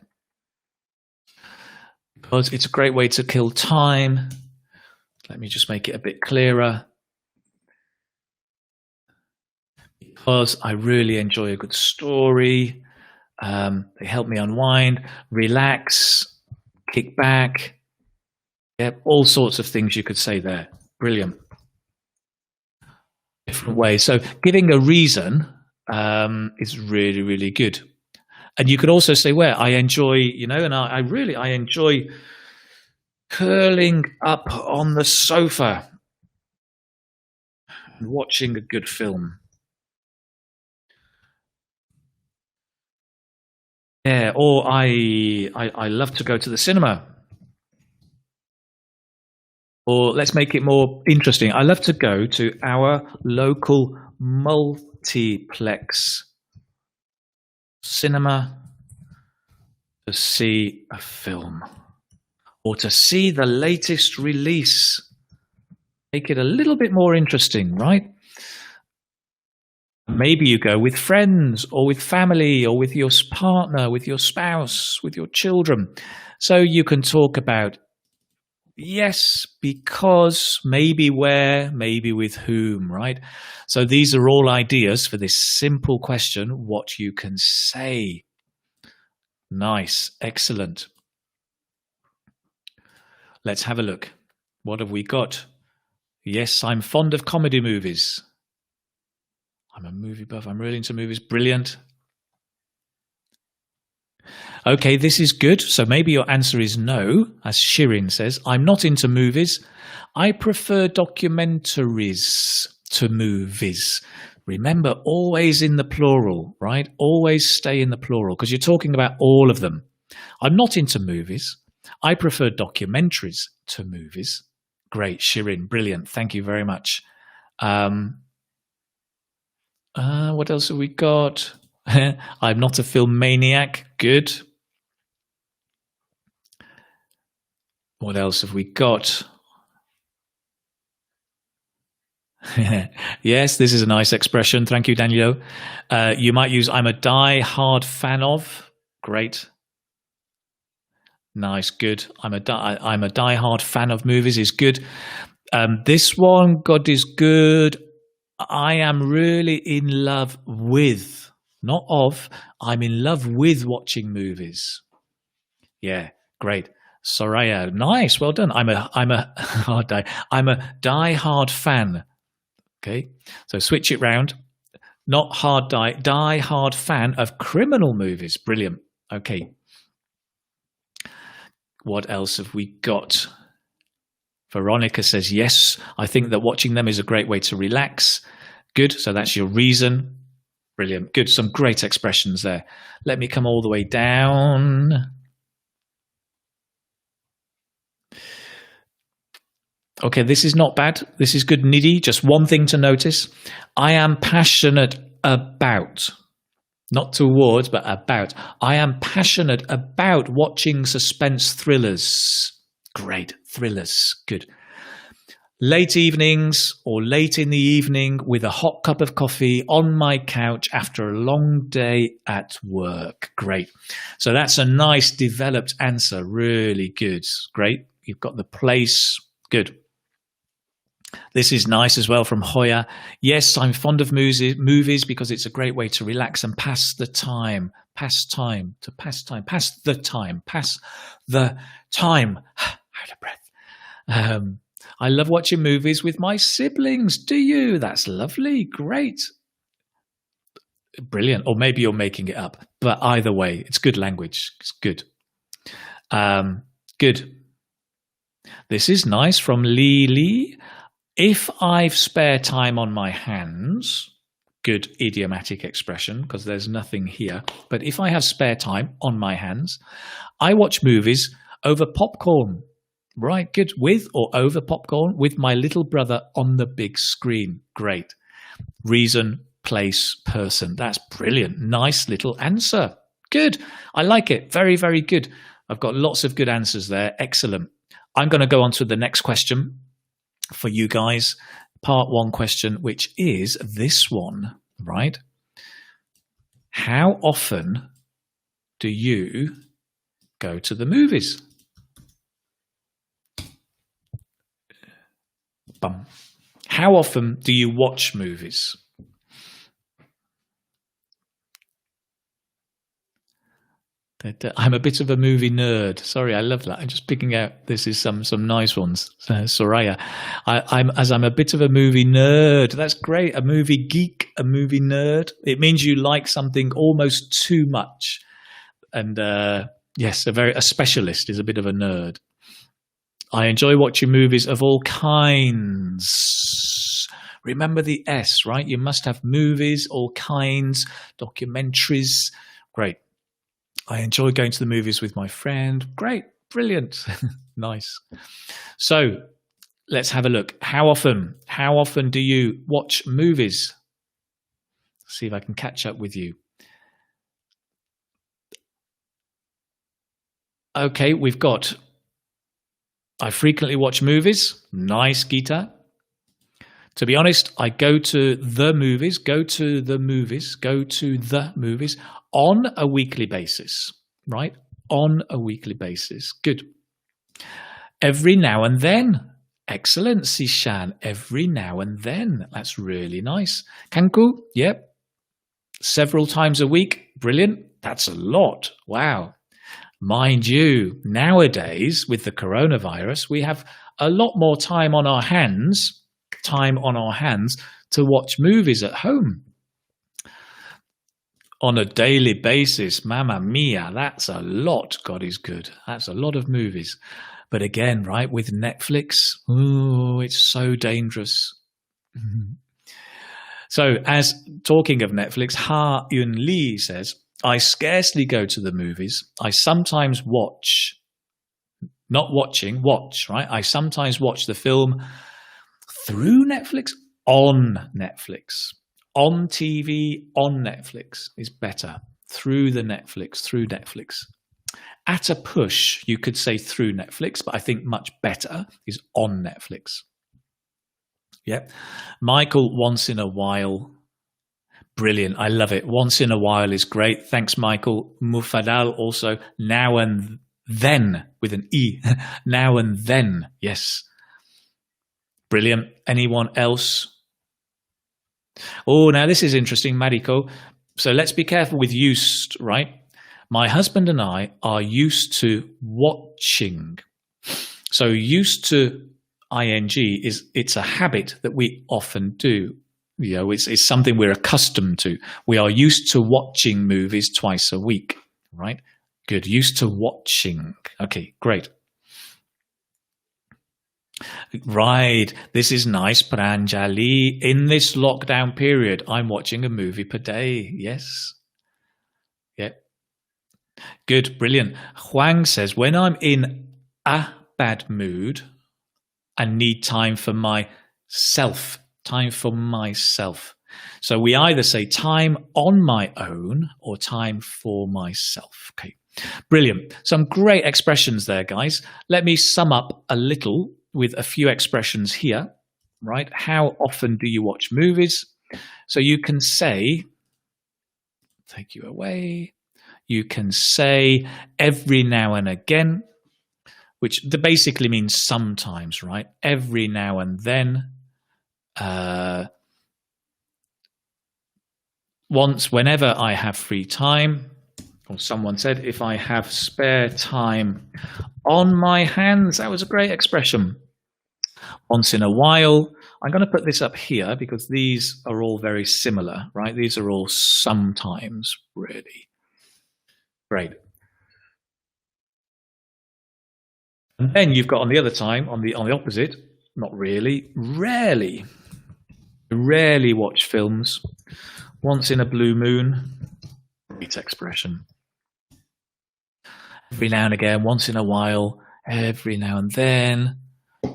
Because it's a great way to kill time. Let me just make it a bit clearer. Because I really enjoy a good story. They help me unwind, relax, kick back. Yep, all sorts of things you could say there. Brilliant. Different ways. So giving a reason is really, really good. And you could also say where I enjoy, and I enjoy curling up on the sofa and watching a good film. Yeah, or I love to go to the cinema. Or let's make it more interesting. I love to go to our local multiplex cinema to see a film or to see the latest release. Make it a little bit more interesting, right? Maybe you go with friends or with family or with your partner, with your spouse, with your children. So you can talk about yes, because, maybe where, maybe with whom, right? So these are all ideas for this simple question, what you can say. Nice, excellent. Let's have a look. What have we got? Yes, I'm fond of comedy movies. I'm a movie buff. I'm really into movies. Brilliant. Okay, this is good. So maybe your answer is no, as Shirin says. I'm not into movies. I prefer documentaries to movies. Remember, always in the plural, right? Always stay in the plural because you're talking about all of them. I'm not into movies. I prefer documentaries to movies. Great, Shirin. Brilliant. Thank you very much. What else have we got? I'm not a film maniac. Good. What else have we got? Yes, this is a nice expression. Thank you, Daniel. You might use I'm a die-hard fan of. Great. Nice, good. I'm a die-hard fan of movies is good. This one, God is good. I am really in love with, not of, I'm in love with watching movies. Yeah, great. Soraya, nice, well done. I'm a die-hard fan. Okay, so switch it round. Not die-hard fan of criminal movies. Brilliant. Okay. What else have we got? Veronica says, yes, I think that watching them is a great way to relax. Good, so that's your reason. Brilliant, good, some great expressions there. Let me come all the way down. Okay, this is not bad. This is good, Nidhi. Just one thing to notice. I am passionate about, not towards, but about. I am passionate about watching suspense thrillers. Great, thrillers, good. Late evenings or late in the evening with a hot cup of coffee on my couch after a long day at work. Great. So that's a nice developed answer. Really good. Great. You've got the place. Good. This is nice as well from Hoya. Yes, I'm fond of movies because it's a great way to relax and pass the time. Pass the time. Out of breath. I love watching movies with my siblings. Do you? That's lovely. Great. Brilliant. Or maybe you're making it up. But either way, it's good language. It's good. Good. This is nice from Lily. If I've spare time on my hands, good idiomatic expression because there's nothing here. But if I have spare time on my hands, I watch movies over popcorn. Right, good. With or over popcorn with my little brother on the big screen. Great. Reason, place, person. That's brilliant. Nice little answer. Good. I like it. Very, very good. I've got lots of good answers there. Excellent. I'm going to go on to the next question for you guys. Part 1 question, which is this one, right? How often do you go to the movies? How often do you watch movies? I'm a bit of a movie nerd. Sorry, I love that. I'm just picking out. This is some nice ones. Soraya, I'm a bit of a movie nerd. That's great. A movie geek, a movie nerd. It means you like something almost too much. And yes, a specialist is a bit of a nerd. I enjoy watching movies of all kinds. Remember the S, right? You must have movies, all kinds, documentaries. Great. I enjoy going to the movies with my friend. Great. Brilliant. Nice. So let's have a look. How often do you watch movies? See if I can catch up with you. Okay, we've got I frequently watch movies. Nice, Geeta. To be honest, I go to the movies on a weekly basis, right? On a weekly basis. Good. Every now and then. Excellent, Sishan. Every now and then. That's really nice. Kanku? Yep. Several times a week. Brilliant. That's a lot. Wow. Mind you, nowadays with the coronavirus, we have a lot more time on our hands to watch movies at home. On a daily basis, mamma mia, that's a lot. God is good. That's a lot of movies. But again, right, with Netflix, ooh, it's so dangerous. So, as talking of Netflix, Ha Yun Lee says, I scarcely go to the movies. I sometimes watch, watch, right? I sometimes watch the film through Netflix, on Netflix. On TV, on Netflix is better. Through Netflix. At a push, you could say through Netflix, but I think much better is on Netflix. Yep. Michael, once in a while. Brilliant. I love it. Once in a while is great. Thanks, Michael. Mufadal also. Now and then with an E. Now and then. Yes. Brilliant. Anyone else? Oh, now this is interesting, Mariko. So let's be careful with used, right? My husband and I are used to watching. So used to ing it's a habit that we often do. You know, it's something we're accustomed to. We are used to watching movies twice a week, right? Good. Used to watching. Okay, great. Right. This is nice, Pranjali. In this lockdown period, I'm watching a movie per day. Yes. Yep. Good. Brilliant. Huang says, when I'm in a bad mood and need time for myself. So we either say time on my own or time for myself. Okay, brilliant. Some great expressions there, guys. Let me sum up a little with a few expressions here, right? How often do you watch movies? So you can say, take you away. You can say every now and again, which basically means sometimes, right? Every now and then. Once, whenever I have free time, or someone said, if I have spare time on my hands. That was a great expression. Once in a while. I'm going to put this up here because these are all very similar, right? These are all sometimes, really. Great. And then you've got on the other time, on the opposite, not really, rarely. Rarely watch films. Once in a blue moon. Great expression. Every now and again, once in a while, every now and then.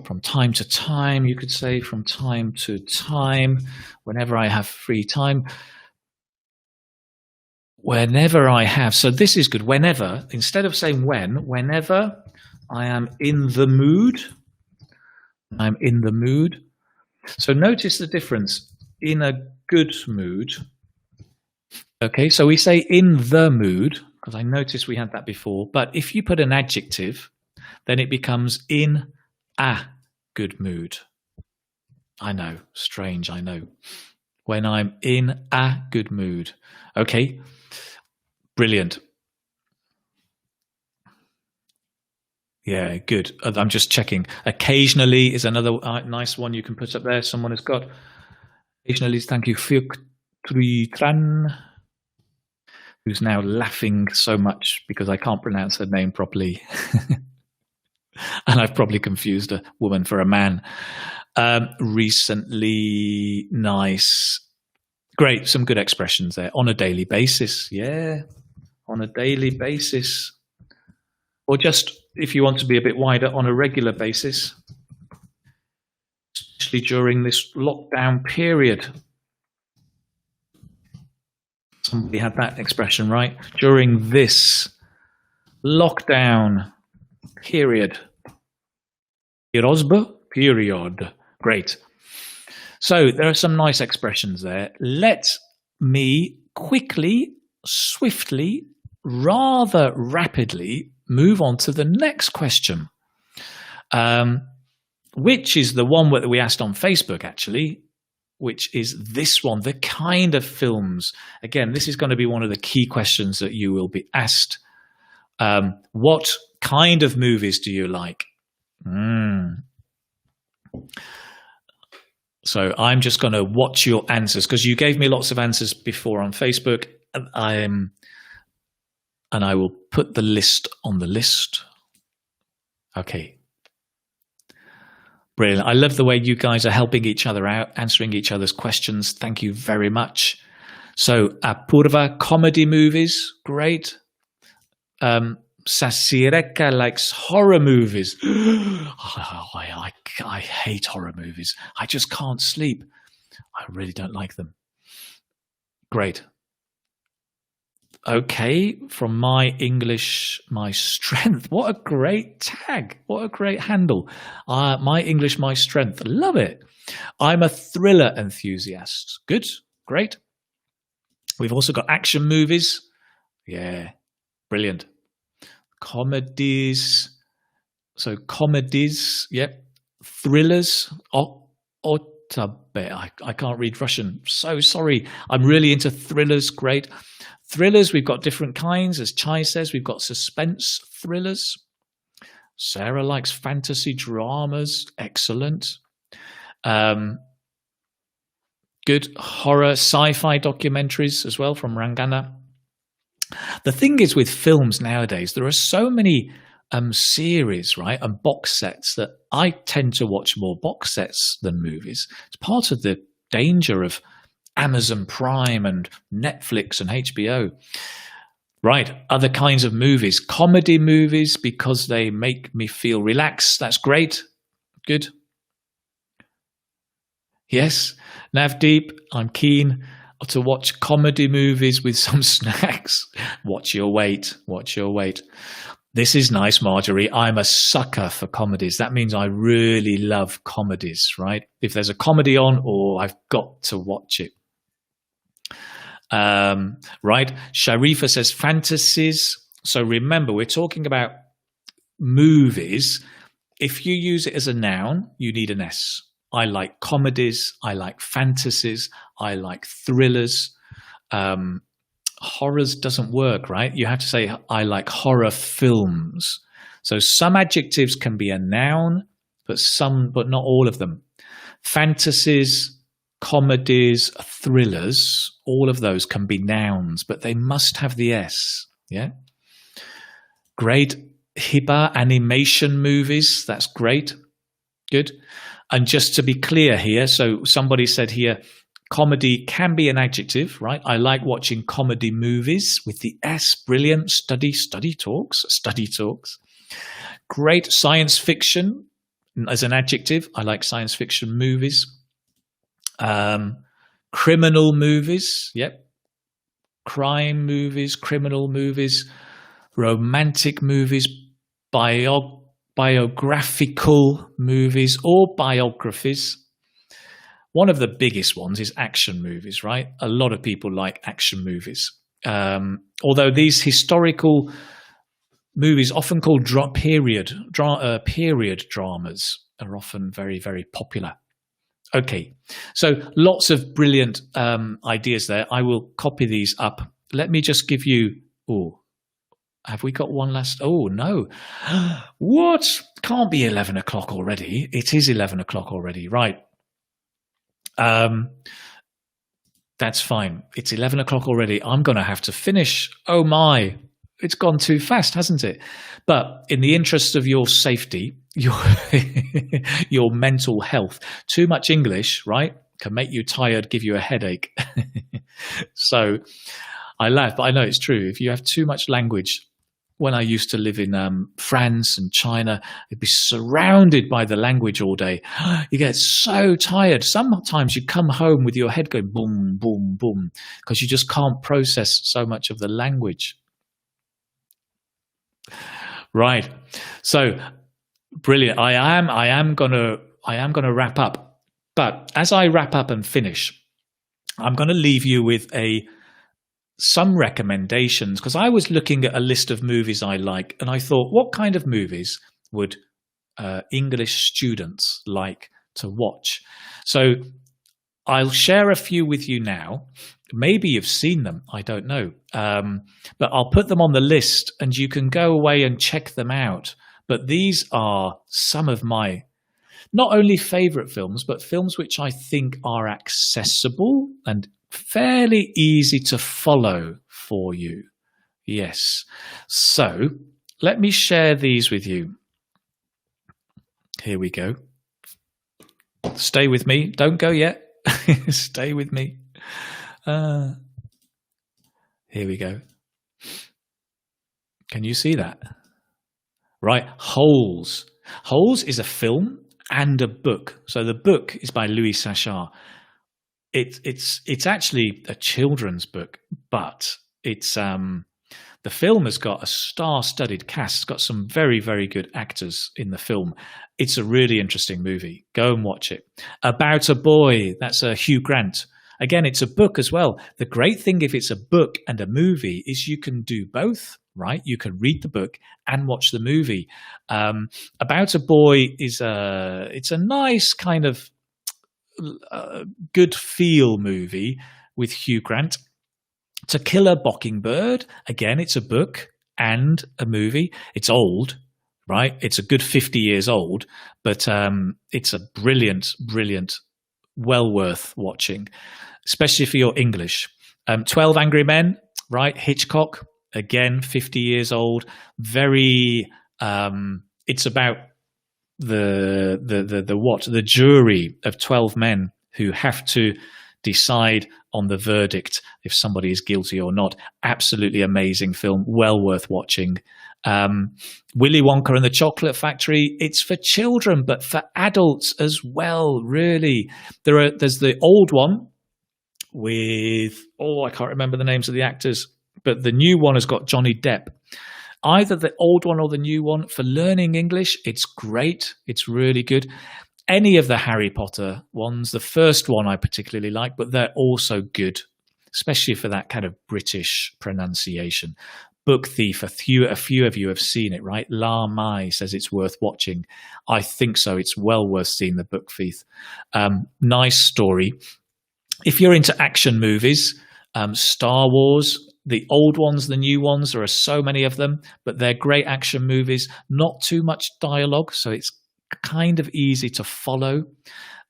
From time to time, you could say from time to time. Whenever I have free time. Whenever I have. So this is good. Whenever, instead of saying when, whenever I am in the mood. I'm in the mood. So notice the difference. In a good mood. Okay, so we say in the mood, because I noticed we had that before. But if you put an adjective, then it becomes in a good mood. I know, strange, I know. When I'm in a good mood. Okay, brilliant. Yeah, good. I'm just checking. Occasionally is another nice one you can put up there. Someone has got. Occasionally, thank you, Tran, who's now laughing so much because I can't pronounce her name properly. And I've probably confused a woman for a man. Recently, nice. Great, some good expressions there. On a daily basis, yeah. On a daily basis. Or just, if you want to be a bit wider, on a regular basis. especially during this lockdown period. Somebody had that expression, right? During this lockdown period. Period. Great. So there are some nice expressions there. Let me quickly, swiftly, rather rapidly move on to the next question, which is the one that we asked on Facebook, actually, which is this one, the kind of films. Again, this is going to be one of the key questions that you will be asked. What kind of movies do you like? So I'm just going to watch your answers because you gave me lots of answers before on Facebook, and I will put the list on the list. Okay. Brilliant. I love the way you guys are helping each other out, answering each other's questions. Thank you very much. So, Apurva, comedy movies, great. Sasireka likes horror movies. I hate horror movies. I just can't sleep. I really don't like them. Great. Okay, from My English, My Strength. What a great tag. What a great handle. My English, My Strength. Love it. I'm a thriller enthusiast. Good, great. We've also got action movies. Yeah, brilliant. Comedies. So comedies, yep. Thrillers. I can't read Russian. So sorry. I'm really into thrillers. Great. Thrillers, we've got different kinds. As Chai says, we've got suspense thrillers. Sarah likes fantasy dramas. Excellent. Good horror, sci-fi documentaries as well from Rangana. The thing is with films nowadays, there are so many series, right, and box sets that I tend to watch more box sets than movies. It's part of the danger of Amazon Prime and Netflix and HBO. Right, other kinds of movies. Comedy movies because they make me feel relaxed. That's great. Good. Yes, Navdeep, I'm keen to watch comedy movies with some snacks. Watch your weight. Watch your weight. This is nice, Marjorie. I'm a sucker for comedies. That means I really love comedies, right? If there's a comedy on, I've got to watch it. Right. Sharifa says fantasies. So remember, we're talking about movies. If you use it as a noun, you need an S. I like comedies. I like fantasies. I like thrillers. Horrors doesn't work, right? You have to say, I like horror films. So some adjectives can be a noun, but not all of them. Fantasies, comedies, thrillers, all of those can be nouns, but they must have the S. Yeah. Great. Hiba, animation movies. That's great. Good. And just to be clear here, so somebody said here, comedy can be an adjective, right? I like watching comedy movies with the S. Brilliant. Study talks. Great. Science fiction as an adjective. I like science fiction movies. Criminal movies, yep. Crime movies, criminal movies, romantic movies, biographical movies, or biographies. One of the biggest ones is action movies, right? A lot of people like action movies. Although these historical movies, often called period dramas, are often very, very popular. Okay, so lots of brilliant ideas there. I will copy these up. Let me just give you... have we got one last... Oh, no. What? Can't be 11 o'clock already. It is 11 o'clock already. Right. That's fine. It's 11 o'clock already. I'm going to have to finish. Oh, my. It's gone too fast, hasn't it? But in the interest of your safety, your mental health, too much English, right, can make you tired, give you a headache. So I laugh, but I know it's true. If you have too much language, when I used to live in France and China. I'd be surrounded by the language all day. You get so tired. Sometimes you come home with your head going boom, boom, boom, because you just can't process so much of the language. Right. So brilliant. I am gonna wrap up. But as I wrap up and finish, I'm going to leave you with some recommendations, because I was looking at a list of movies I like, and I thought, what kind of movies would English students like to watch? So I'll share a few with you now. Maybe you've seen them, I don't know. But I'll put them on the list and you can go away and check them out. But these are some of my not only favorite films, but films which I think are accessible and fairly easy to follow for you. Yes. So let me share these with you. Here we go. Stay with me. Don't go yet. Stay with me. Here we go. Can you see that? Right. Holes. Holes is a film and a book. So the book is by Louis Sachar. It's actually a children's book, but it's the film has got a star-studded cast. It's got some very, very good actors in the film. It's a really interesting movie. Go and watch it. About a Boy. That's Hugh Grant. Again, it's a book as well. The great thing if it's a book and a movie is you can do both. Right, you can read the book and watch the movie. About a Boy is it's a nice kind of good feel movie with Hugh Grant. To Kill a Mockingbird, again, it's a book and a movie. It's old, right? It's a good 50 years old, but it's a brilliant, well worth watching, especially for your English. 12 Angry Men, right? Hitchcock. Again, 50 years old. Very. It's about the jury of 12 men who have to decide on the verdict if somebody is guilty or not. Absolutely amazing film, well worth watching. Willy Wonka and the Chocolate Factory. It's for children, but for adults as well. Really, there's the old one with I can't remember the names of the actors. But the new one has got Johnny Depp. Either the old one or the new one. For learning English, it's great. It's really good. Any of the Harry Potter ones, the first one I particularly like, but they're also good, especially for that kind of British pronunciation. Book Thief, a few of you have seen it, right? La Mai says it's worth watching. I think so. It's well worth seeing The Book Thief. Nice story. If you're into action movies, Star Wars, the old ones, the new ones, there are so many of them, but they're great action movies. Not too much dialogue, so it's kind of easy to follow.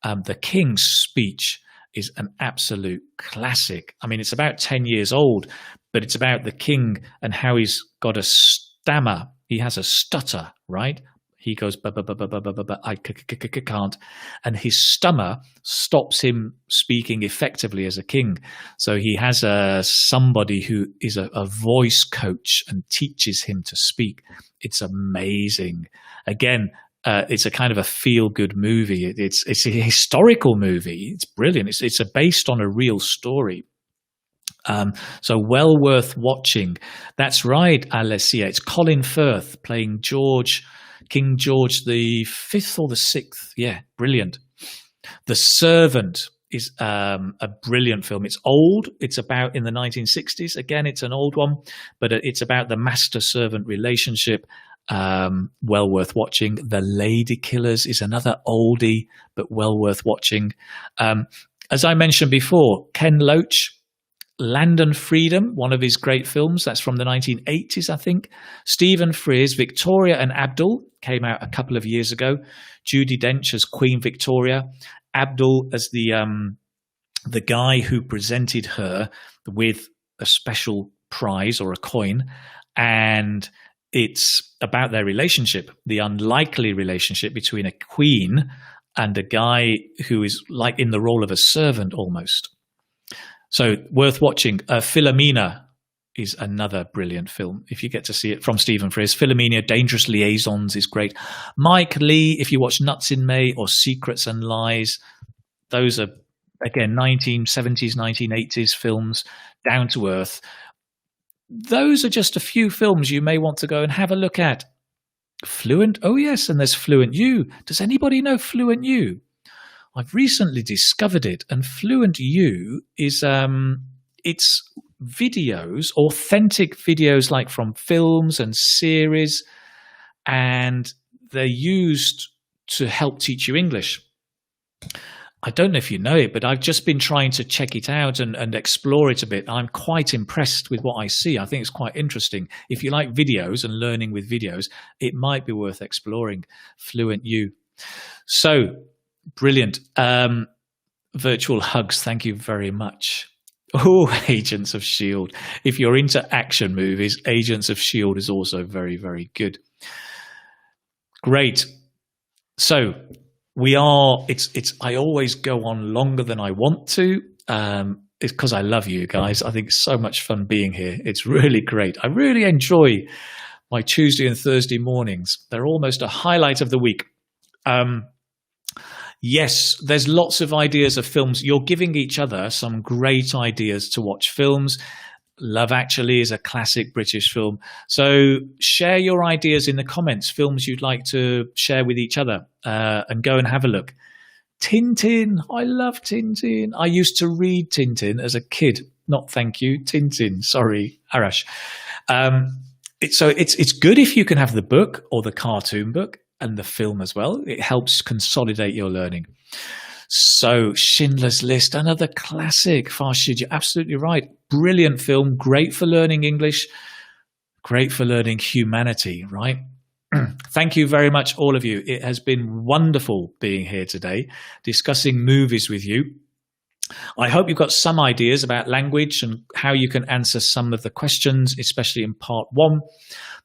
The King's Speech is an absolute classic. I mean, it's about 10 years old, but it's about the king and how he's got a stammer. He has a stutter, right? He goes, I can't. And his stammer stops him speaking effectively as a king. So he has somebody who is a voice coach and teaches him to speak. It's amazing. Again, it's a kind of a feel-good movie. It's a historical movie. It's brilliant. It's based on a real story. So well worth watching. That's right, Alessia. It's Colin Firth playing King George the Fifth or the Sixth. Yeah, brilliant. The Servant is a brilliant film. It's old. It's about in the 1960s. Again, it's an old one, but it's about the master-servant relationship. Well worth watching. The Lady Killers is another oldie, but well worth watching. As I mentioned before, Ken Loach, Land and Freedom, one of his great films. That's from the 1980s, I think. Stephen Frears, Victoria and Abdul, came out a couple of years ago. Judi Dench as Queen Victoria. Abdul as the guy who presented her with a special prize or a coin. And it's about their relationship, the unlikely relationship between a queen and a guy who is like in the role of a servant almost. So worth watching. Philomena is another brilliant film. If you get to see it, from Stephen Frears. Philomena, Dangerous Liaisons is great. Mike Leigh, if you watch Nuts in May or Secrets and Lies, those are, again, 1970s, 1980s films, down to earth. Those are just a few films you may want to go and have a look at. Fluent? Oh, yes, and there's Fluent U. Does anybody know Fluent U? I've recently discovered it, and Fluent U is it's videos, authentic videos, like from films and series, and they're used to help teach you English. I don't know if you know it, but I've just been trying to check it out and explore it a bit. I'm quite impressed with what I see. I think it's quite interesting. If you like videos and learning with videos, it might be worth exploring Fluent U. So, brilliant. Virtual hugs, thank you very much. Oh, Agents of S.H.I.E.L.D. If you're into action movies, Agents of S.H.I.E.L.D. is also very, very good. Great. So I always go on longer than I want to. It's because I love you guys. I think it's so much fun being here. It's really great. I really enjoy my Tuesday and Thursday mornings. They're almost a highlight of the week. Yes, there's lots of ideas of films. You're giving each other some great ideas to watch films. Love Actually is a classic British film. So share your ideas in the comments, films you'd like to share with each other, and go and have a look. Tintin. I love Tintin. I used to read Tintin as a kid. Not thank you, Tintin. Sorry, Arash. It's good if you can have the book or the cartoon book and the film as well. It helps consolidate your learning. So Schindler's List, another classic. Farshid, you're absolutely right. Brilliant film, great for learning English, great for learning humanity, right? Thank you very much, all of you. It has been wonderful being here today, discussing movies with you. I hope you've got some ideas about language and how you can answer some of the questions, especially in part 1.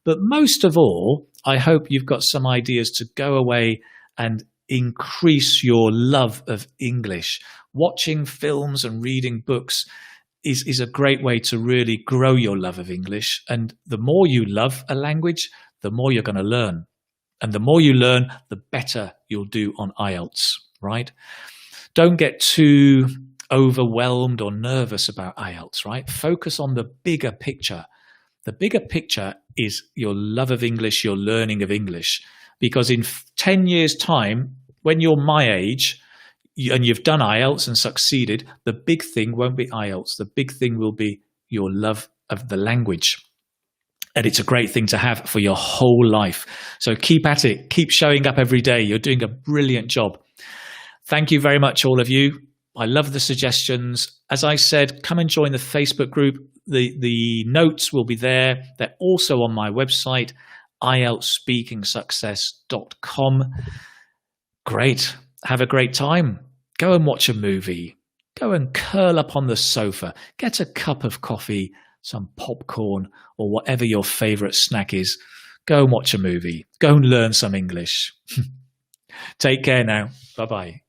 But most of all, I hope you've got some ideas to go away and increase your love of English. Watching films and reading books is a great way to really grow your love of English. And the more you love a language, the more you're going to learn. And the more you learn, the better you'll do on IELTS, right? Don't get too overwhelmed or nervous about IELTS, right? Focus on the bigger picture. The bigger picture is your love of English, your learning of English. Because in 10 years' time, when you're my age and you've done IELTS and succeeded, the big thing won't be IELTS. The big thing will be your love of the language. And it's a great thing to have for your whole life. So keep at it. Keep showing up every day. You're doing a brilliant job. Thank you very much, all of you. I love the suggestions. As I said, come and join the Facebook group. The notes will be there. They're also on my website, IELTSSpeakingSuccess.com. Great. Have a great time. Go and watch a movie. Go and curl up on the sofa. Get a cup of coffee, some popcorn, or whatever your favorite snack is. Go and watch a movie. Go and learn some English. Take care now. Bye-bye.